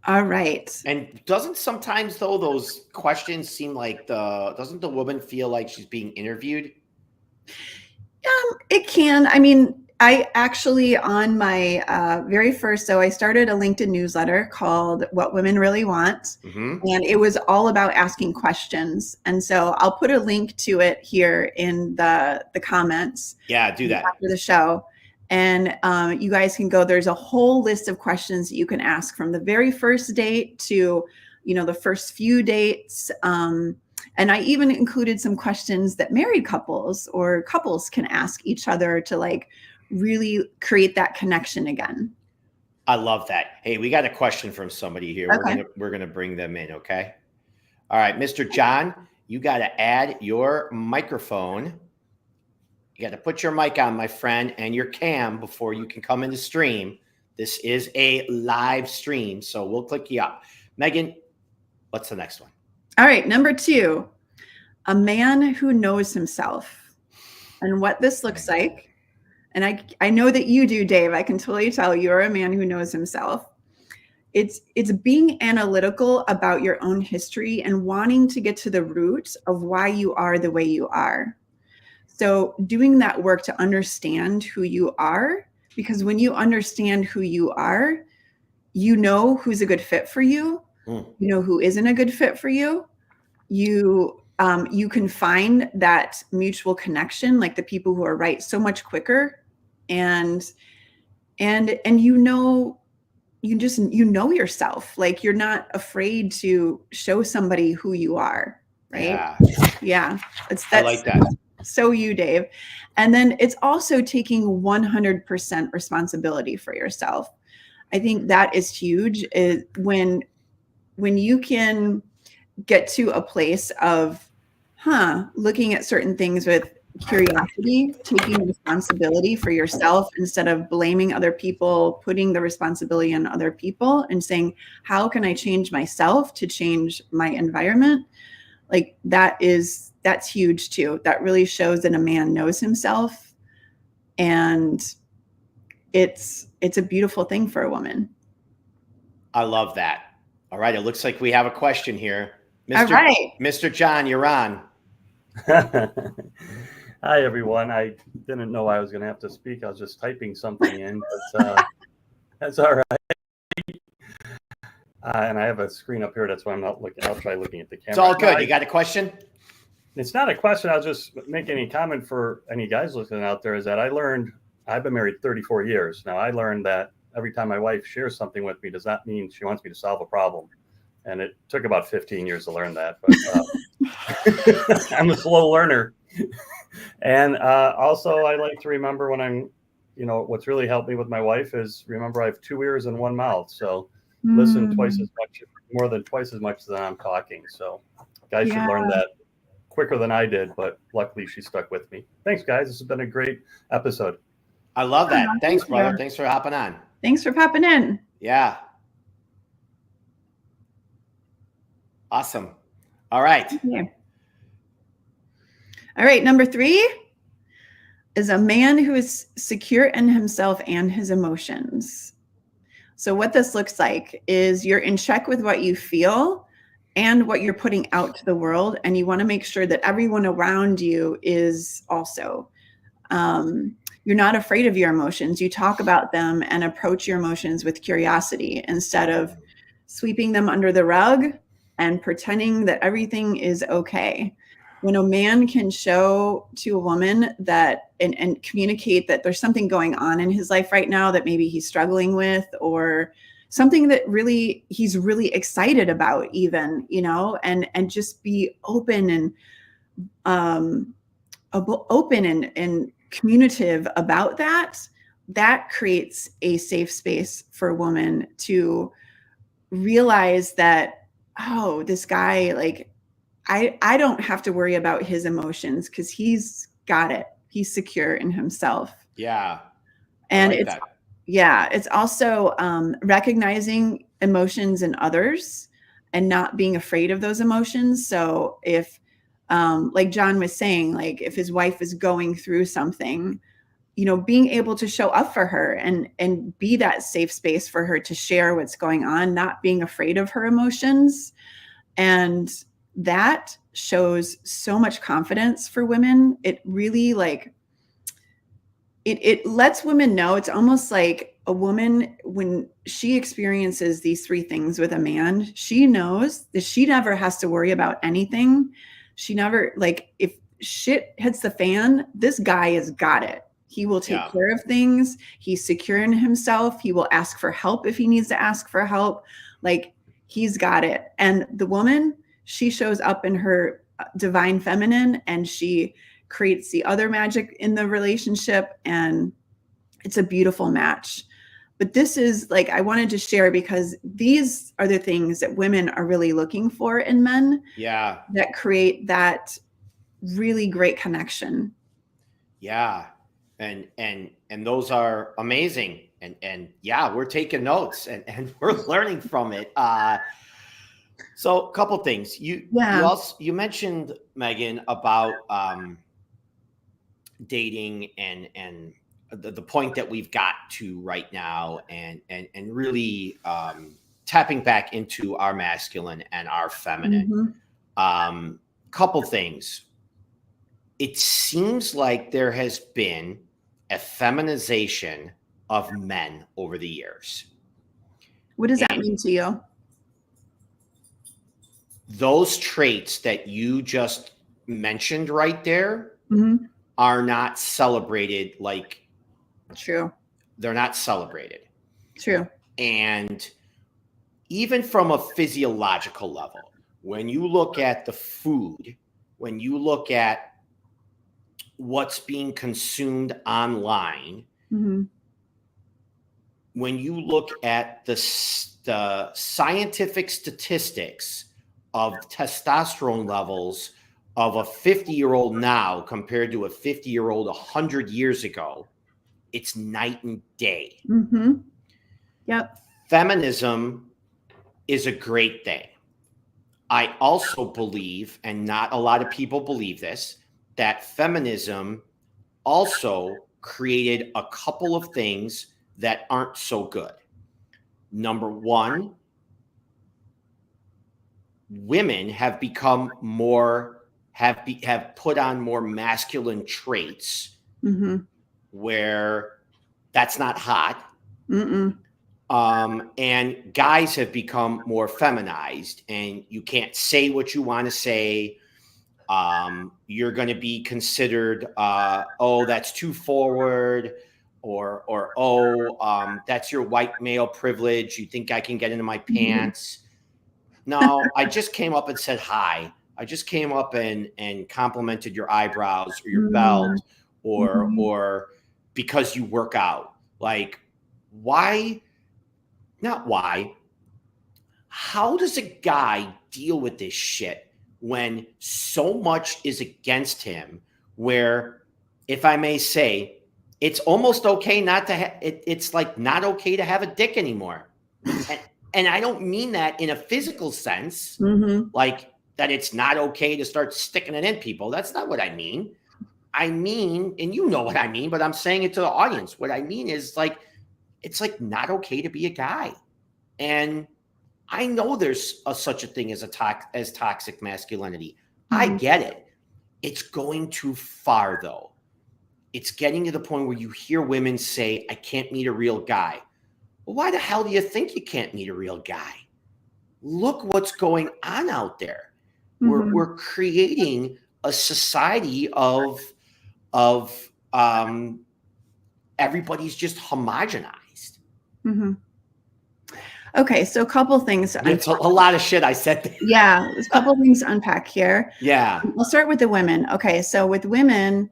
Speaker 2: All right.
Speaker 1: And doesn't sometimes, though, those questions seem like doesn't the woman feel like she's being interviewed?
Speaker 2: It can. I mean, I actually, on my very first, so I started a LinkedIn newsletter called What Women Really Want. And it was all about asking questions. And so I'll put a link to it here in the comments.
Speaker 1: Yeah, do that.
Speaker 2: After the show. And you guys can go, there's a whole list of questions that you can ask from the very first date to, the first few dates. And I even included some questions that married couples or couples can ask each other to like really create that connection again.
Speaker 1: I love that. Hey, we got a question from somebody here.
Speaker 2: Okay.
Speaker 1: We're gonna bring them in, okay? All right, Mr. John, you got to add your microphone. You got to put your mic on, my friend, and your cam before you can come into stream. This is a live stream, so we'll click you up. Megan, what's the next one?
Speaker 2: All right, number 2, a man who knows himself. And what this looks like, and I know that you do, Dave. I can totally tell you're a man who knows himself. It's being analytical about your own history and wanting to get to the root of why you are the way you are. So doing that work to understand who you are, because when you understand who you are, you know who's a good fit for you. You know who isn't a good fit for you. You can find that mutual connection, like the people who are right, so much quicker, and you know yourself. Like you're not afraid to show somebody who you are, right? Yeah. That's
Speaker 1: I like that.
Speaker 2: So you, Dave. And then it's also taking 100% responsibility for yourself. I think that is huge, is when you can get to a place of looking at certain things with curiosity, taking responsibility for yourself instead of blaming other people, putting the responsibility on other people and saying, how can I change myself to change my environment? Like that's huge too. That really shows that a man knows himself, and it's a beautiful thing for a woman.
Speaker 1: I love that. All right, it looks like we have a question here.
Speaker 2: All right.
Speaker 1: Mr. John, you're on.
Speaker 3: Hi, everyone. I didn't know I was going to have to speak. I was just typing something in, but that's all right. And I have a screen up here. That's why I'm not looking. I'll try looking at the camera.
Speaker 1: It's all good. You got a question?
Speaker 3: It's not a question. I was just making a comment for any guys listening out there, is that I learned, I've been married 34 years. Now, I learned that every time my wife shares something with me does not mean she wants me to solve a problem. And it took about 15 years to learn that. But I'm a slow learner. And also, I like to remember when I'm, what's really helped me with my wife is remember I have 2 ears and 1 mouth. So listen twice as much, more than twice as much than I'm talking. So guys should learn that quicker than I did, but luckily she stuck with me. Thanks, guys. This has been a great episode.
Speaker 1: I love that. Thanks, brother. Thanks for hopping on.
Speaker 2: Thanks for popping in.
Speaker 1: Yeah. Awesome. All right.
Speaker 2: Okay. All right. Number 3 is a man who is secure in himself and his emotions. So what this looks like is you're in check with what you feel and what you're putting out to the world. And you want to make sure that everyone around you is also. You're not afraid of your emotions. You talk about them and approach your emotions with curiosity instead of sweeping them under the rug and pretending that everything is okay. When a man can show to a woman that and communicate that there's something going on in his life right now that maybe he's struggling with, or something that really he's really excited about, even, and just be open and communicative about that creates a safe space for a woman to realize that, oh, this guy, like, I don't have to worry about his emotions because he's got it. He's secure in himself.
Speaker 1: Yeah.
Speaker 2: And it's also recognizing emotions in others and not being afraid of those emotions. So if, like John was saying, like if his wife is going through something, being able to show up for her and be that safe space for her to share what's going on, not being afraid of her emotions. And that shows so much confidence for women. It really it lets women know. It's almost like a woman, when she experiences these 3 things with a man, she knows that she never has to worry about anything. She never, if shit hits the fan, this guy has got it. He will take care of things. He's secure in himself. He will ask for help if he needs to ask for help. Like, he's got it. And the woman, she shows up in her divine feminine and she creates the other magic in the relationship. And it's a beautiful match. But this is like, I wanted to share because these are the things that women are really looking for in men.
Speaker 1: Yeah.
Speaker 2: That create that really great connection.
Speaker 1: Yeah. And those are amazing. And yeah, we're taking notes and we're learning from it. So a couple things. You mentioned, Megan, about dating and the point that we've got to right now, and really tapping back into our masculine and our feminine. Couple things. It seems like there has been a feminization of men over the years.
Speaker 2: What does that mean to you?
Speaker 1: Those traits that you just mentioned right there are not celebrated. Like,
Speaker 2: true.
Speaker 1: They're not celebrated.
Speaker 2: True.
Speaker 1: And even from a physiological level, when you look at the food, when you look at what's being consumed online, when you look at the scientific statistics of testosterone levels of a 50-year-old now compared to a 50-year-old 100 years ago, it's night and day.
Speaker 2: Yep.
Speaker 1: Feminism is a great thing. I also believe, and not a lot of people believe this, that feminism also created a couple of things that aren't so good. Number one, women have become more, have put on more masculine traits where that's not hot. And guys have become more feminized, and you can't say what you want to say. You're going to be considered, oh, that's too forward, or oh, that's your white male privilege. You think I can get into my pants? No, I just came up and said hi. I just came up and complimented your eyebrows or your belt, or because you work out. Like, why? Not why. How does a guy deal with this shit when so much is against him, where, if I may say, it's almost okay not to have it, it's like not okay to have a dick anymore. And I don't mean that in a physical sense, like that it's not okay to start sticking it in people. That's not what I mean. I mean, and you know what I mean, but I'm saying it to the audience. What I mean is, like, it's like not okay to be a guy. And I know there's such a thing as toxic masculinity. I get it. It's going too far, though. It's getting to the point where you hear women say, I can't meet a real guy. Well, why the hell do you think you can't meet a real guy? Look what's going on out there. We're creating a society of everybody's just homogenized.
Speaker 2: Okay, so a couple things.
Speaker 1: It's a lot of shit I said there.
Speaker 2: Yeah, there's a couple things to unpack here.
Speaker 1: Yeah.
Speaker 2: I'll start with the women. Okay, so with women,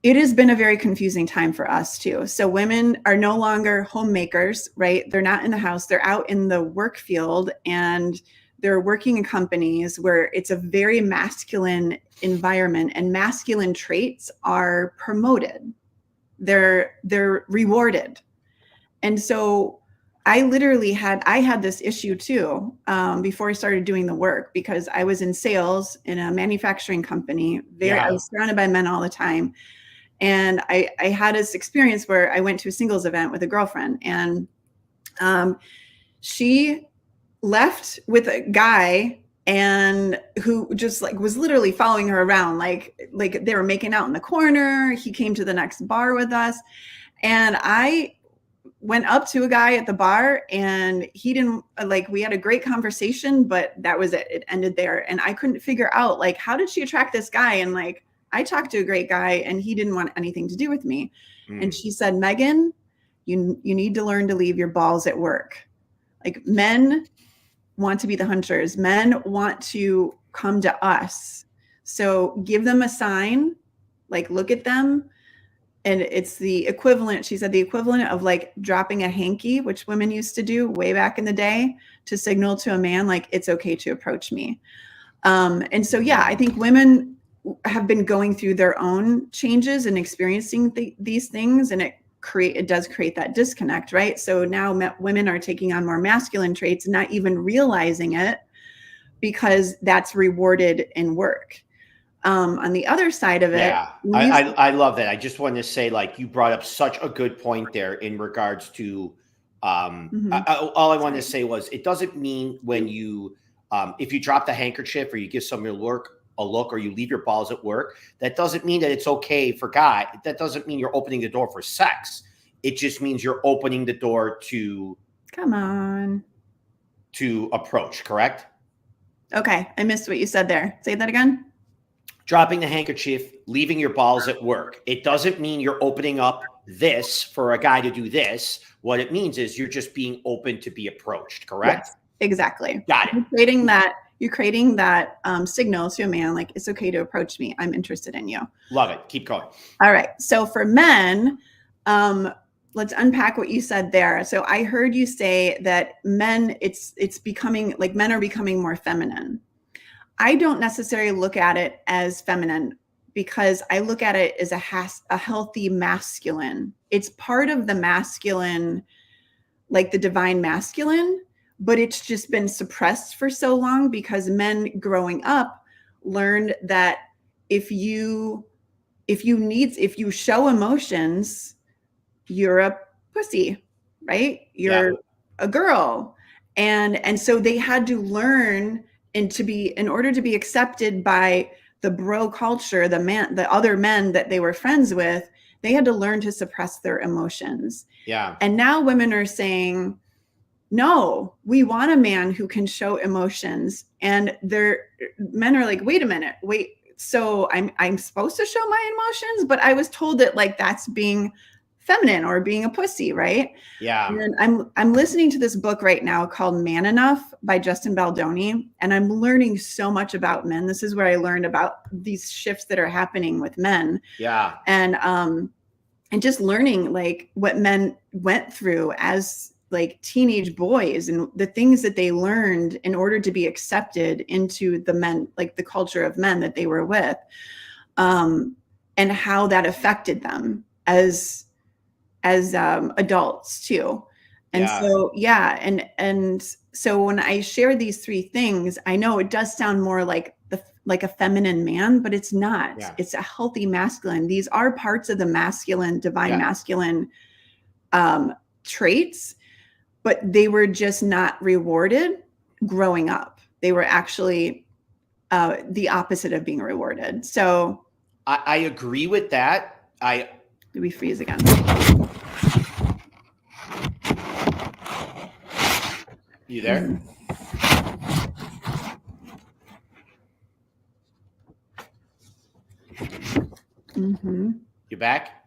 Speaker 2: it has been a very confusing time for us too. So women are no longer homemakers, right? They're not in the house. They're out in the work field, and they're working in companies where it's a very masculine environment, and masculine traits are promoted. They're rewarded. And so I literally had this issue too before I started doing the work, because I was in sales in a manufacturing company. I was surrounded by men all the time. And I had this experience where I went to a singles event with a girlfriend, and she left with a guy and who just like was literally following her around, like they were making out in the corner. He came to the next bar with us, and I went up to a guy at the bar, and he didn't, like, we had a great conversation, but that was it. It ended there. And I couldn't figure out, like, how did she attract this guy? And like, I talked to a great guy and he didn't want anything to do with me. And she said, Megan, you need to learn to leave your balls at work. Like, men want to be the hunters. Men want to come to us. So give them a sign, like, look at them, and it's the equivalent, she said, the equivalent of like dropping a hanky, which women used to do way back in the day to signal to a man, like, it's okay to approach me. And so, yeah, I think women have been going through their own changes and experiencing these things, and it does create that disconnect, right? So now women are taking on more masculine traits, not even realizing it, because that's rewarded in work. On the other side of it,
Speaker 1: yeah, I love that. I just wanted to say, like, you brought up such a good point there in regards to all I wanted to say was, it doesn't mean when you if you drop the handkerchief or you give someone a look or you leave your balls at work, that doesn't mean that it's okay for guy. That doesn't mean you're opening the door for sex. It just means you're opening the door to approach, correct?
Speaker 2: Okay, I missed what you said there. Say that again.
Speaker 1: Dropping the handkerchief, leaving your balls at work. It doesn't mean you're opening up this for a guy to do this. What it means is you're just being open to be approached, correct?
Speaker 2: Yes, exactly.
Speaker 1: Got it.
Speaker 2: You're creating that signal to a man, like, it's okay to approach me. I'm interested in you.
Speaker 1: Love it. Keep going.
Speaker 2: All right. So for men, let's unpack what you said there. So I heard you say that men, it's becoming like men are becoming more feminine. I don't necessarily look at it as feminine, because I look at it as a healthy masculine. It's part of the masculine, like the divine masculine, but it's just been suppressed for so long because men growing up learned that if you show emotions, you're a pussy, right? You're a girl. And so they had to learn, and in order to be accepted by the bro culture, the other men that they were friends with, they had to learn to suppress their emotions.
Speaker 1: Yeah.
Speaker 2: And now women are saying, no, we want a man who can show emotions. And men are like, wait a minute, so I'm supposed to show my emotions, but I was told that, like, that's being feminine or being a pussy, right?
Speaker 1: Yeah.
Speaker 2: And I'm listening to this book right now called Man Enough by Justin Baldoni, and I'm learning so much about men. This is where I learned about these shifts that are happening with men.
Speaker 1: Yeah.
Speaker 2: And just learning, like, what men went through as, like, teenage boys, and the things that they learned in order to be accepted into the men, like the culture of men that they were with, and how that affected them as adults too. And so, and so when I share these three things, I know it does sound more like a feminine man, but it's not.
Speaker 1: Yeah.
Speaker 2: It's a healthy masculine. These are parts of the masculine, divine masculine traits, but they were just not rewarded growing up. They were actually the opposite of being rewarded. So
Speaker 1: I agree with that.
Speaker 2: Did we freeze again?
Speaker 1: You there?
Speaker 2: Mm-hmm.
Speaker 1: You back?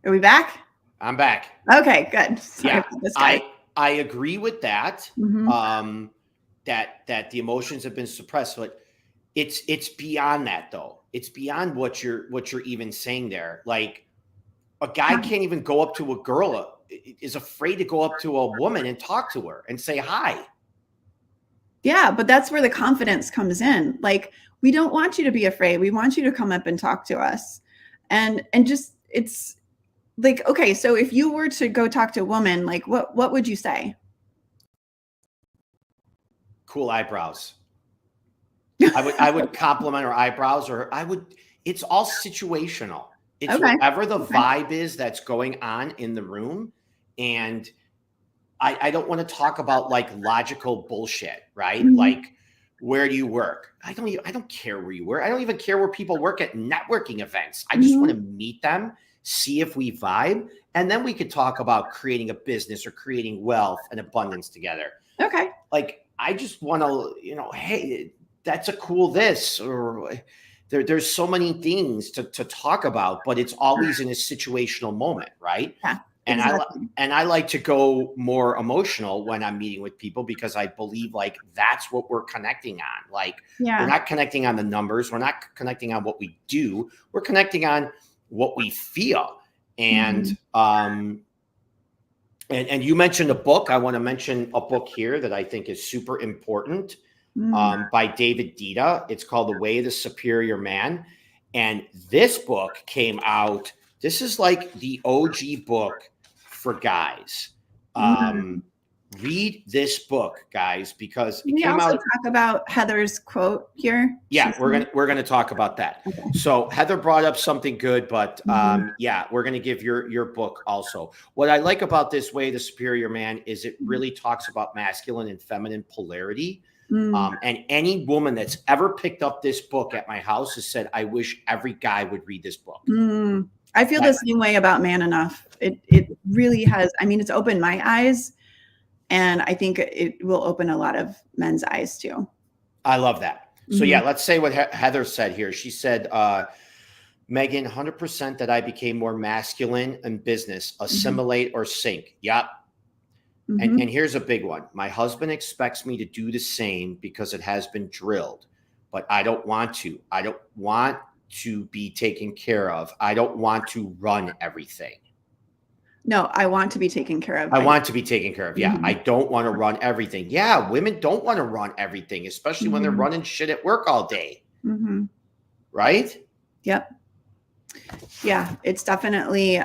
Speaker 2: Are we back?
Speaker 1: I'm back.
Speaker 2: Okay, good. Sorry
Speaker 1: Yeah,
Speaker 2: about this, guys.
Speaker 1: I agree with that.
Speaker 2: Mhm.
Speaker 1: That the emotions have been suppressed, but it's beyond that though. It's beyond what you're even saying there. Like, a guy can't even go up to a girl, is afraid to go up to a woman and talk to her and say hi.
Speaker 2: Yeah, but that's where the confidence comes in. Like, we don't want you to be afraid. We want you to come up and talk to us. And just, it's like, okay, so if you were to go talk to a woman, like, what would you say?
Speaker 1: Cool eyebrows. I would compliment her eyebrows, or it's all situational. It's whatever the vibe is that's going on in the room. And I don't want to talk about, like, logical bullshit, right?
Speaker 2: Mhm.
Speaker 1: Like, where do you work? I don't care where you work. I don't even care where people work at networking events. I just want to meet them, see if we vibe, and then we could talk about creating a business or creating wealth and abundance together.
Speaker 2: Okay.
Speaker 1: Like, I just want to, hey, that's a cool this, or there's so many things to talk about, but it's always in a situational moment, right?
Speaker 2: Yeah.
Speaker 1: And
Speaker 2: Exactly.
Speaker 1: I like to go more emotional when I'm meeting with people, because I believe like that's what we're connecting on. Like we're not connecting on the numbers. We're not connecting on what we do. We're connecting on what we feel. And and you mentioned a book. I want to mention a book here that I think is super important, by David Dita. It's called The Way of the Superior Man. And this book came out. This is like the OG book for guys. Read this book, guys, because it
Speaker 2: Can we
Speaker 1: came
Speaker 2: also
Speaker 1: out.
Speaker 2: talk about Heather's quote here?
Speaker 1: Yeah, we're gonna talk about that.
Speaker 2: Okay.
Speaker 1: So Heather brought up something good, but yeah, we're gonna give your book also. What I like about this Way of the Superior Man is it really talks about masculine and feminine polarity. And any woman that's ever picked up this book at my house has said, I wish every guy would read this book.
Speaker 2: I feel the same way about Man Enough. It really has. I mean, it's opened my eyes, and I think it will open a lot of men's eyes too.
Speaker 1: I love that. So yeah, let's say what Heather said here. She said, Megan, 100% that I became more masculine in business, assimilate or sink. Yep. And here's a big one. My husband expects me to do the same because it has been drilled, but I don't want to. I don't want to be taken care of. I don't want to run everything.
Speaker 2: No, I want to be taken care of.
Speaker 1: I want to be taken care of. Yeah. I don't want to run everything. Yeah. Women don't want to run everything, especially when they're running shit at work all day. Right?
Speaker 2: Yep. Yeah. It's definitely,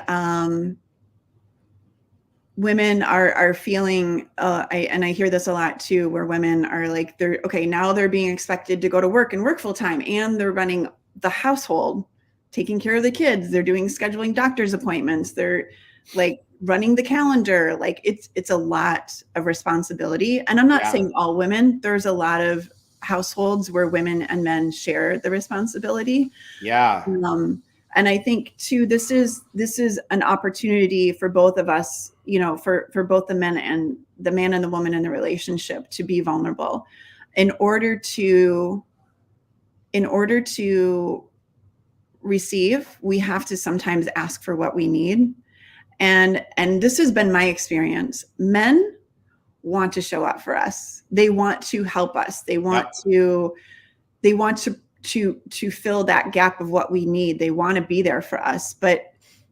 Speaker 2: women are feeling, and I hear this a lot too, where women are like, now they're being expected to go to work and work full time, and they're running the household, taking care of the kids. They're scheduling doctor's appointments. They're like running the calendar. Like it's a lot of responsibility. And I'm not saying all women. There's a lot of households where women and men share the responsibility.
Speaker 1: Yeah.
Speaker 2: And I think too, this is an opportunity for both of us, for both the man and the woman in the relationship to be vulnerable in order to receive. We have to sometimes ask for what we need. And this has been my experience. Men want to show up for us. They want to help us. They want to fill that gap of what we need. They want to be there for us, but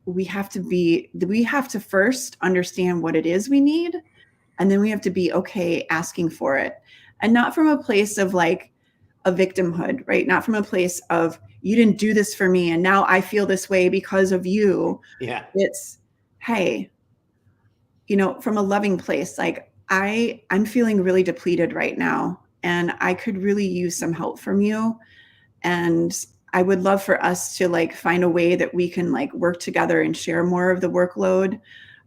Speaker 2: we have to first understand what it is we need. And then we have to be okay asking for it, and not from a place of like a victimhood, right? Not from a place of, you didn't do this for me and now I feel this way because of you.
Speaker 1: Yeah.
Speaker 2: It's, hey, from a loving place, like I'm feeling really depleted right now, and I could really use some help from you. And I would love for us to like find a way that we can like work together and share more of the workload,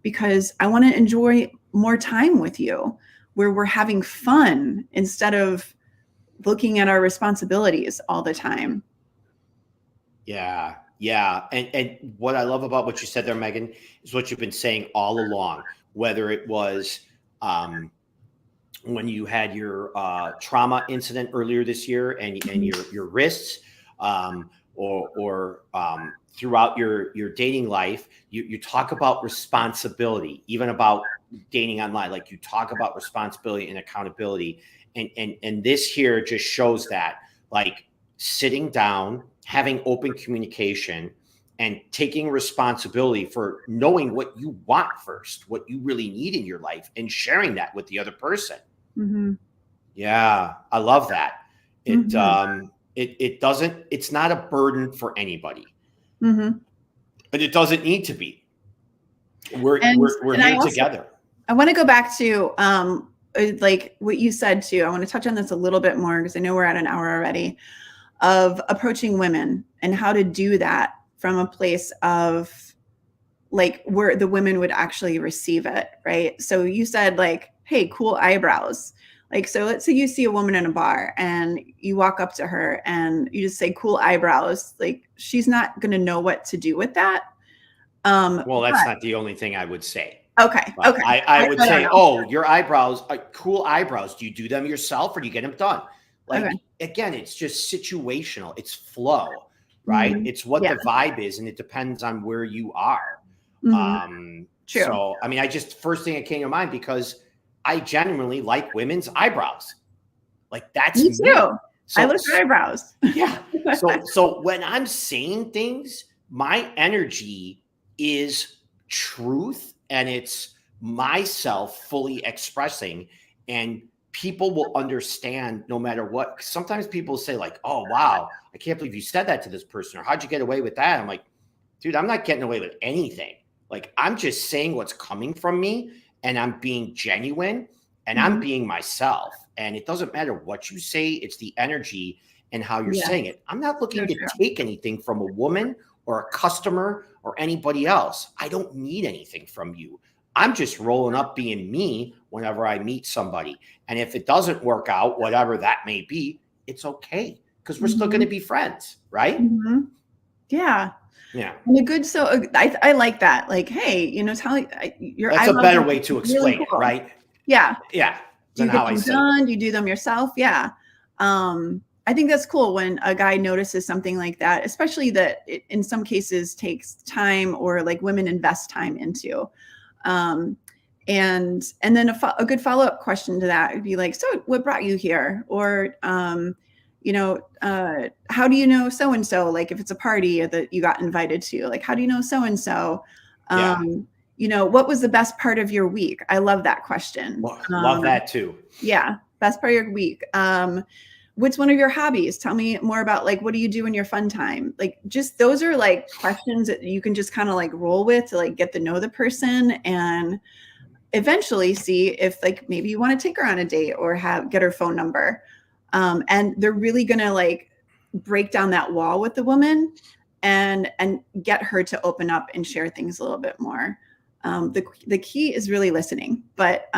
Speaker 2: because I want to enjoy more time with you where we're having fun instead of looking at our responsibilities all the time.
Speaker 1: Yeah. Yeah. And what I love about what you said there, Megan, is what you've been saying all along, whether it was when you had your trauma incident earlier this year and your wrists, or throughout your dating life, you talk about responsibility, even about dating online. Like you talk about responsibility and accountability. And this here just shows that, like, sitting down, having open communication, and taking responsibility for knowing what you want first, what you really need in your life, and sharing that with the other person. Yeah, I love that. It's not a burden for anybody. And it doesn't need to be. We're here together.
Speaker 2: I want to go back to like what you said too. I want to touch on this a little bit more, because I know we're at an hour already, of approaching women and how to do that from a place of like where the women would actually receive it, right? So you said like, hey, cool eyebrows. Like, so let's say you see a woman in a bar and you walk up to her and you just say, cool eyebrows. Like, she's not going to know what to do with that.
Speaker 1: Well, that's not the only thing I would say.
Speaker 2: Okay.
Speaker 1: But
Speaker 2: okay.
Speaker 1: I would say, oh, your eyebrows, cool eyebrows. Do you do them yourself or do you get them done? Like, again, it's just situational. It's flow, right? It's what the vibe is, and it depends on where you are.
Speaker 2: True.
Speaker 1: So, I mean, first thing that came to mind, because I genuinely like women's eyebrows. Like, that's
Speaker 2: Me too.
Speaker 1: So,
Speaker 2: I look at eyebrows.
Speaker 1: Yeah. So when I'm saying things, my energy is truth, and it's myself fully expressing, and people will understand no matter what. Sometimes people say like, "Oh, wow, I can't believe you said that to this person," or "How'd you get away with that?" I'm like, dude, I'm not getting away with anything. Like, I'm just saying what's coming from me, and I'm being genuine, and I'm being myself. And it doesn't matter what you say, it's the energy and how you're saying it. I'm not looking to take anything from a woman or a customer or anybody else. I don't need anything from you. I'm just rolling up being me whenever I meet somebody. And if it doesn't work out, whatever that may be, it's okay, because we're still going to be friends, right?
Speaker 2: Yeah.
Speaker 1: Yeah.
Speaker 2: And I like that. Like, hey, you know, your
Speaker 1: That's a better way to explain it, right?
Speaker 2: Yeah.
Speaker 1: Yeah.
Speaker 2: Do you get them done? Do you do them yourself? Yeah. I think that's cool when a guy notices something like that, especially that it, in some cases, takes time, or like women invest time into. And then a good follow-up question to that would be like, so what brought you here? Or, you know, how do you know so-and-so? Like, if it's a party that you got invited to, like, how do you know so-and-so? You know, what was the best part of your week? I love that question.
Speaker 1: Love that too.
Speaker 2: Yeah. Best part of your week. What's one of your hobbies? Tell me more about, like, what do you do in your fun time? Like, just, those are like questions that you can just kind of like roll with to like get to know the person, and eventually see if like maybe you want to take her on a date or get her phone number. And they're really going to like break down that wall with the woman and get her to open up and share things a little bit more. The key is really listening, but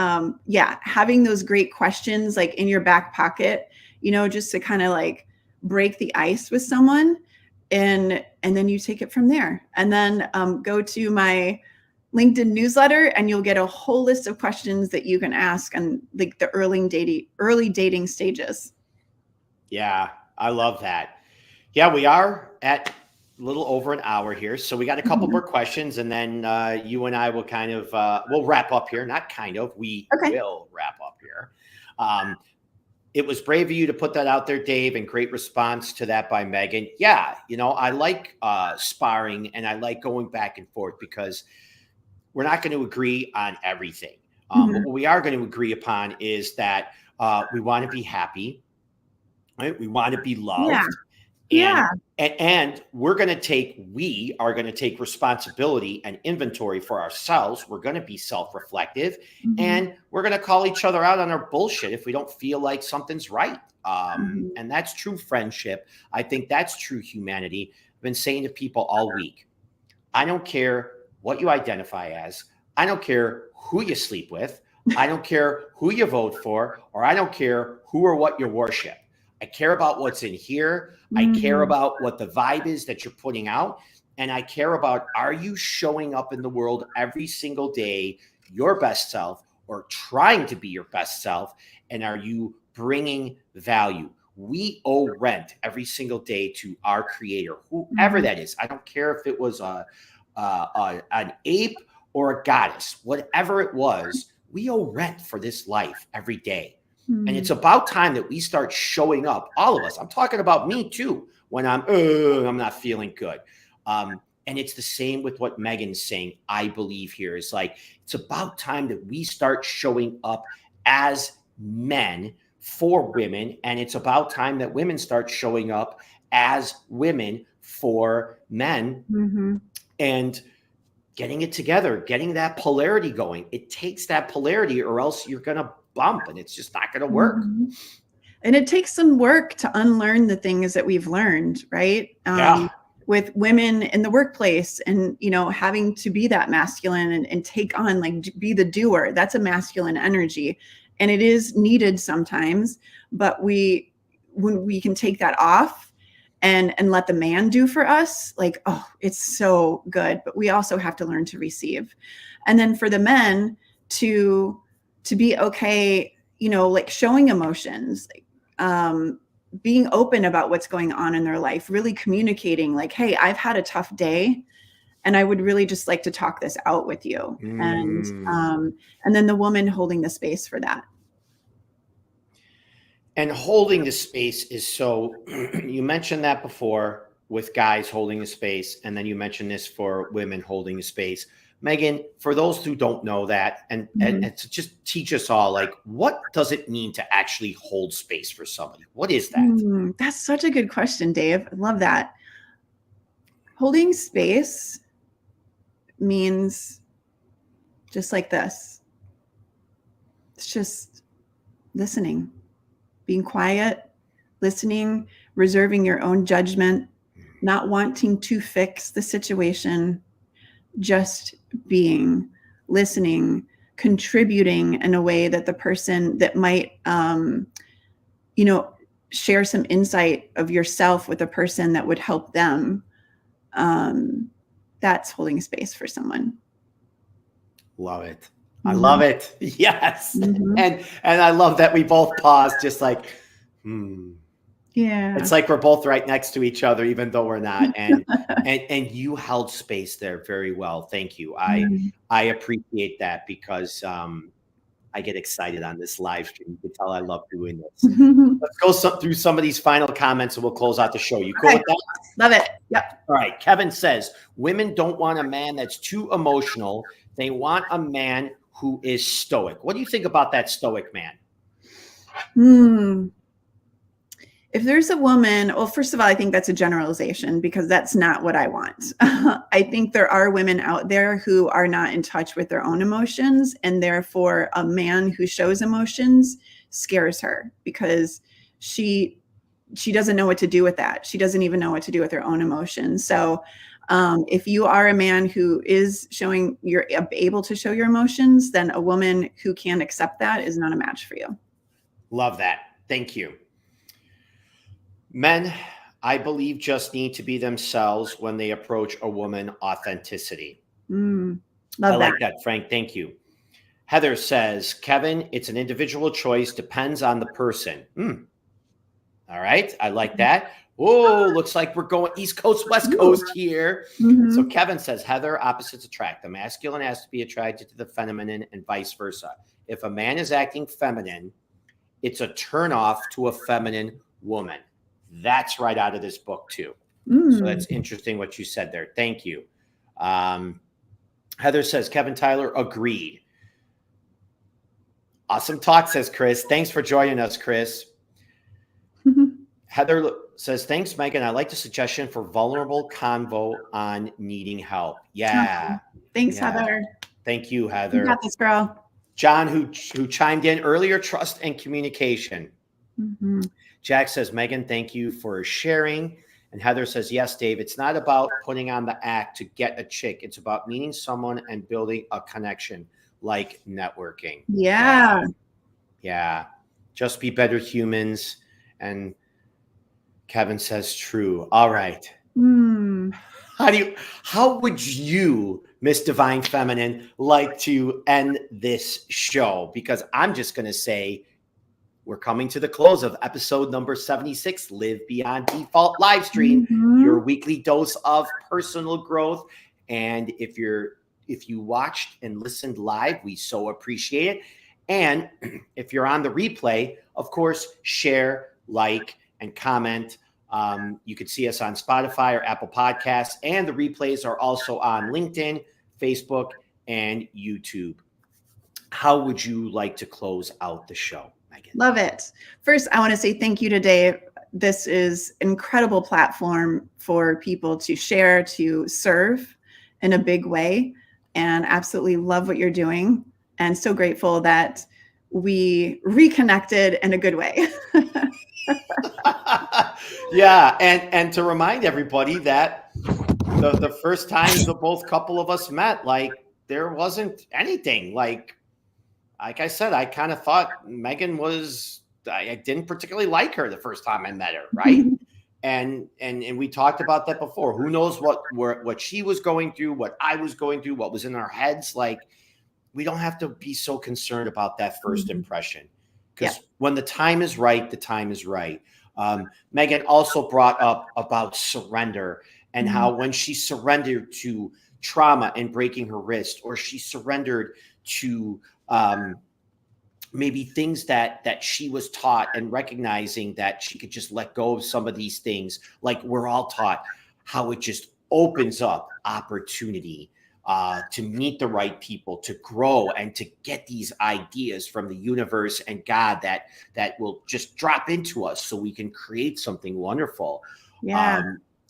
Speaker 2: yeah, having those great questions like in your back pocket, you know, just to kind of like break the ice with someone, and then you take it from there. And then go to my LinkedIn newsletter, and you'll get a whole list of questions that you can ask on like the early dating stages.
Speaker 1: Yeah, I love that. Yeah, we are at a little over an hour here, so we got a couple more questions, and then you and I will kind of we'll wrap up here. Not kind of, we will wrap up here. It was brave of you to put that out there, Dave, and great response to that by Megan. Yeah, you know, I like sparring, and I like going back and forth, because we're not going to agree on everything. But what we are going to agree upon is that we want to be happy, right? We want to be loved. And we are going to take responsibility and inventory for ourselves. We're going to be self-reflective, and we're going to call each other out on our bullshit if we don't feel like something's right. And that's true friendship. I think that's true humanity. I've been saying to people all week, I don't care what you identify as. I don't care who you sleep with. I don't care who you vote for, or I don't care who or what you worship. I care about what's in here. I care about what the vibe is that you're putting out. And I care about, are you showing up in the world every single day, your best self, or trying to be your best self? And are you bringing value? We owe rent every single day to our creator, whoever that is. I don't care if it was an ape or a goddess, whatever it was, we owe rent for this life every day. And it's about time that we start showing up, all of us. I'm talking about me too, when I'm not feeling good. And it's the same with what Megan's saying, I believe here, is like, it's about time that we start showing up as men for women. And it's about time that women start showing up as women for men. And getting it together, getting that polarity going. It takes that polarity, or else you're going to bump, and it's just not going to work.
Speaker 2: And it takes some work to unlearn the things that we've learned, right? With women in the workplace, and, you know, having to be that masculine and take on, like, be the doer. That's a masculine energy, and it is needed sometimes, but when we can take that off and let the man do for us, like, oh, it's so good. But we also have to learn to receive. And then for the men to be okay, you know, like showing emotions, being open about what's going on in their life, really communicating like, hey, I've had a tough day, and I would really just like to talk this out with you. And then the woman holding the space for that.
Speaker 1: And holding the space is so, you mentioned that before with guys holding the space, and then you mentioned this for women holding the space. Megan, for those who don't know that, and to just teach us all, like, what does it mean to actually hold space for somebody? What is that?
Speaker 2: That's such a good question, Dave. I love that. Holding space means just like this. It's just listening, being quiet, listening, reserving your own judgment, not wanting to fix the situation, just being, listening, contributing in a way that the person that might, share some insight of yourself with a person that would help them. That's holding space for someone.
Speaker 1: Love it. I love it. Yes. And I love that we both paused, just like,
Speaker 2: Yeah.
Speaker 1: It's like we're both right next to each other, even though we're not. And and you held space there very well. Thank you. I appreciate that, because I get excited on this live stream. You can tell I love doing this. Let's go through some of these final comments and we'll close out the show. You cool with that?
Speaker 2: Love it. Yep.
Speaker 1: All right. Kevin says, women don't want a man that's too emotional. They want a man who is stoic. What do you think about that stoic man?
Speaker 2: If there's a woman, well, first of all, I think that's a generalization, because that's not what I want. I think there are women out there who are not in touch with their own emotions, and therefore a man who shows emotions scares her, because she doesn't know what to do with that. She doesn't even know what to do with her own emotions. So if you are a man who is showing, you're able to show your emotions, then a woman who can't accept that is not a match for you.
Speaker 1: Love that. Thank you. Men, I believe, just need to be themselves when they approach a woman. Authenticity.
Speaker 2: Love
Speaker 1: I like that, Frank. Thank you. Heather says, Kevin, it's an individual choice. Depends on the person. All right. I like that. Oh, looks like we're going East Coast, West Coast here. So Kevin says, Heather, opposites attract. The masculine has to be attracted to the feminine and vice versa. If a man is acting feminine, it's a turnoff to a feminine woman. That's right out of this book too. So that's interesting what you said there. Thank you. Heather says, Kevin Tyler, agreed. Awesome talk, says Chris. Thanks for joining us, Chris. Heather says, thanks, Megan. I like the suggestion for vulnerable convo on needing help. Yeah.
Speaker 2: Thanks, Heather.
Speaker 1: Thank you, Heather.
Speaker 2: You got this, girl.
Speaker 1: John, who chimed in earlier, trust and communication. Jack says, Megan, thank you for sharing. And Heather says, yes, Dave, it's not about putting on the act to get a chick. It's about meeting someone and building a connection, like networking.
Speaker 2: Yeah.
Speaker 1: Just be better humans. And Kevin says, true. All right. How would you, Miss Divine Feminine, like to end this show? Because I'm just going to say, we're coming to the close of episode number 76, Live Beyond Default live stream, your weekly dose of personal growth. And if you watched and listened live, we so appreciate it. And if you're on the replay, of course, share, like, and comment. You could see us on Spotify or Apple Podcasts, and the replays are also on LinkedIn, Facebook, and YouTube. How would you like to close out the show, Megan?
Speaker 2: Love it. First, I want to say thank you to Dave. This is an incredible platform for people to share, to serve in a big way, and absolutely love what you're doing. And so grateful that we reconnected in a good way.
Speaker 1: Yeah. And to remind everybody that the first time the both couple of us met, like, there wasn't anything. Like I said, I kind of thought Megan was, I didn't particularly like her the first time I met her. Right. And we talked about that before. Who knows what she was going through, what I was going through, what was in our heads. Like, we don't have to be so concerned about that first impression, because when the time is right, the time is right. Megan also brought up about surrender and how when she surrendered to trauma and breaking her wrist, or she surrendered to maybe things that she was taught, and recognizing that she could just let go of some of these things, like we're all taught, how it just opens up opportunity to meet the right people, to grow, and to get these ideas from the universe and God that will just drop into us so we can create something wonderful.
Speaker 2: Yeah.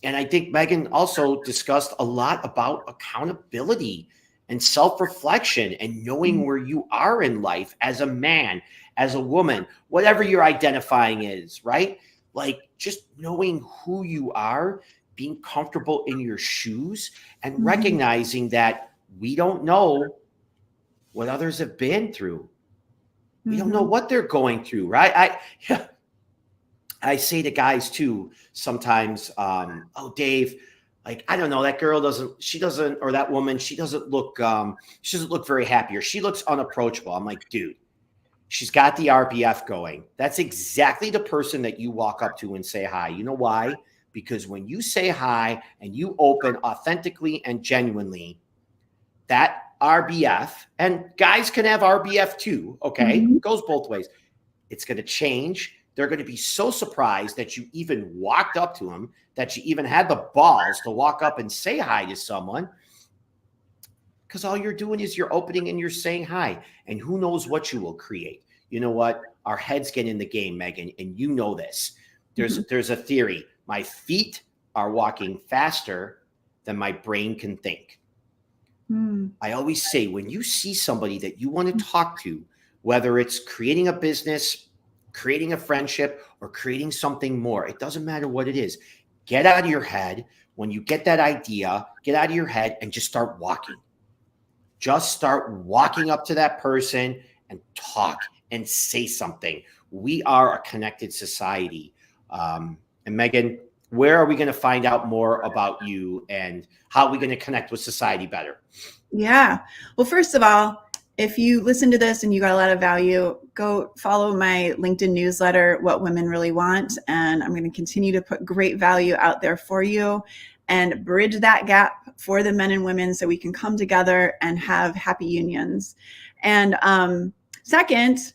Speaker 1: And I think Megan also discussed a lot about accountability and self-reflection and knowing where you are in life as a man, as a woman, whatever your identifying is, right? Like just knowing who you are, being comfortable in your shoes, and recognizing that we don't know what others have been through. We don't know what they're going through, right? I say to guys too sometimes, oh, Dave, like, I don't know, that girl doesn't, or that woman, she doesn't look very happy, or she looks unapproachable. I'm like, dude, she's got the RBF going. That's exactly the person that you walk up to and say hi. You know why? Because when you say hi and you open authentically and genuinely, that RBF, and guys can have RBF too, okay? It goes both ways. It's going to change. They're going to be so surprised that you even walked up to them, that you even had the balls to walk up and say hi to someone, because all you're doing is you're opening and you're saying hi, and who knows what you will create. You know what? Our heads get in the game, Megan, and you know this. There's a theory. My feet are walking faster than my brain can think. I always say, when you see somebody that you want to talk to, whether it's creating a business, creating a friendship, or creating something more, it doesn't matter what it is. Get out of your head. When you get that idea, get out of your head and just start walking. Just start walking up to that person and talk and say something. We are a connected society. And Megan, where are we going to find out more about you, and how are we going to connect with society better?
Speaker 2: Yeah. Well, first of all, if you listen to this and you got a lot of value, go follow my LinkedIn newsletter, What Women Really Want. And I'm going to continue to put great value out there for you and bridge that gap for the men and women so we can come together and have happy unions. And second,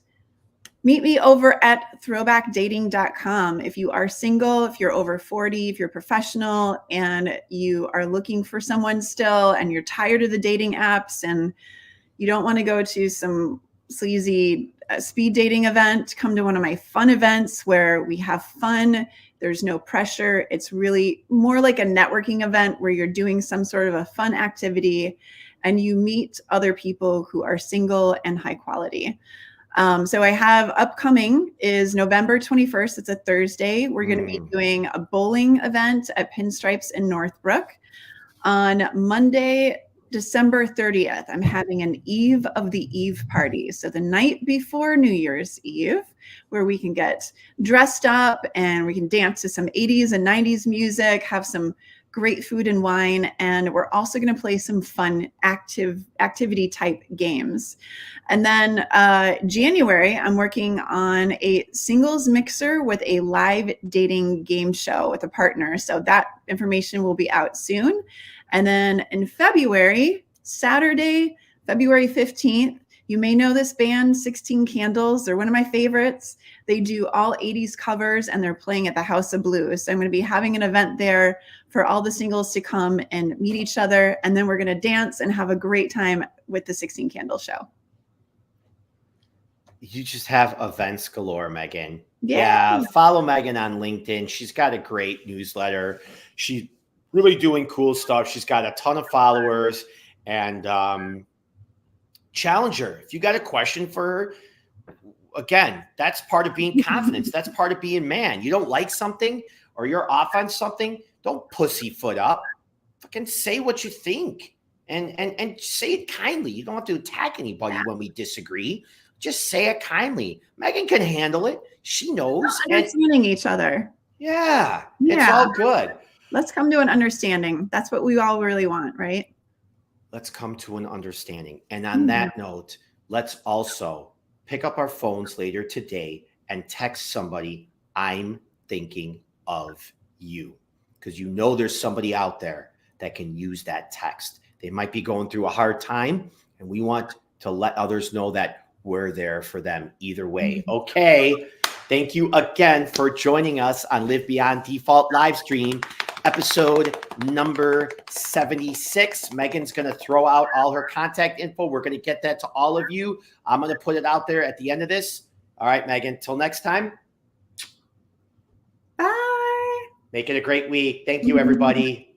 Speaker 2: meet me over at throwbackdating.com. If you are single, if you're over 40, if you're professional and you are looking for someone still, and you're tired of the dating apps and you don't want to go to some sleazy speed dating event, come to one of my fun events where we have fun. There's no pressure. It's really more like a networking event where you're doing some sort of a fun activity and you meet other people who are single and high quality. So I have upcoming is November 21st. It's a Thursday. We're going to be doing a bowling event at Pinstripes in Northbrook. On Monday, December 30th, I'm having an Eve of the Eve party. So the night before New Year's Eve, where we can get dressed up and we can dance to some 80s and 90s music, have some great food and wine. And we're also going to play some fun activity type games. And then January, I'm working on a singles mixer with a live dating game show with a partner. So that information will be out soon. And then in February, Saturday, February 15th, you may know this band, 16 Candles. They're one of my favorites. They do all 80s covers and they're playing at the House of Blues. So I'm going to be having an event there for all the singles to come and meet each other. And then we're going to dance and have a great time with the 16 Candle show.
Speaker 1: You just have events galore, Megan.
Speaker 2: Yeah.
Speaker 1: Follow Megan on LinkedIn. She's got a great newsletter. She's really doing cool stuff. She's got a ton of followers, and challenge her. If you got a question for her, again, that's part of being confidence. That's part of being man. You don't like something or you're off on something, don't pussyfoot up. Fucking say what you think, and say it kindly. You don't have to attack anybody when we disagree. Just say it kindly. Megan can handle it. She knows.
Speaker 2: Understanding each other.
Speaker 1: Yeah, it's all good.
Speaker 2: Let's come to an understanding. That's what we all really want, right?
Speaker 1: Let's come to an understanding. And on that note, let's also pick up our phones later today and text somebody, I'm thinking of you. Because you know there's somebody out there that can use that text. They might be going through a hard time, and we want to let others know that we're there for them either way. Okay. Thank you again for joining us on Live Beyond Default live stream, episode number 76. Megan's going to throw out all her contact info. We're going to get that to all of you. I'm going to put it out there at the end of this. All right, Megan, till next time.
Speaker 2: Bye.
Speaker 1: Make it a great week. Thank you, everybody.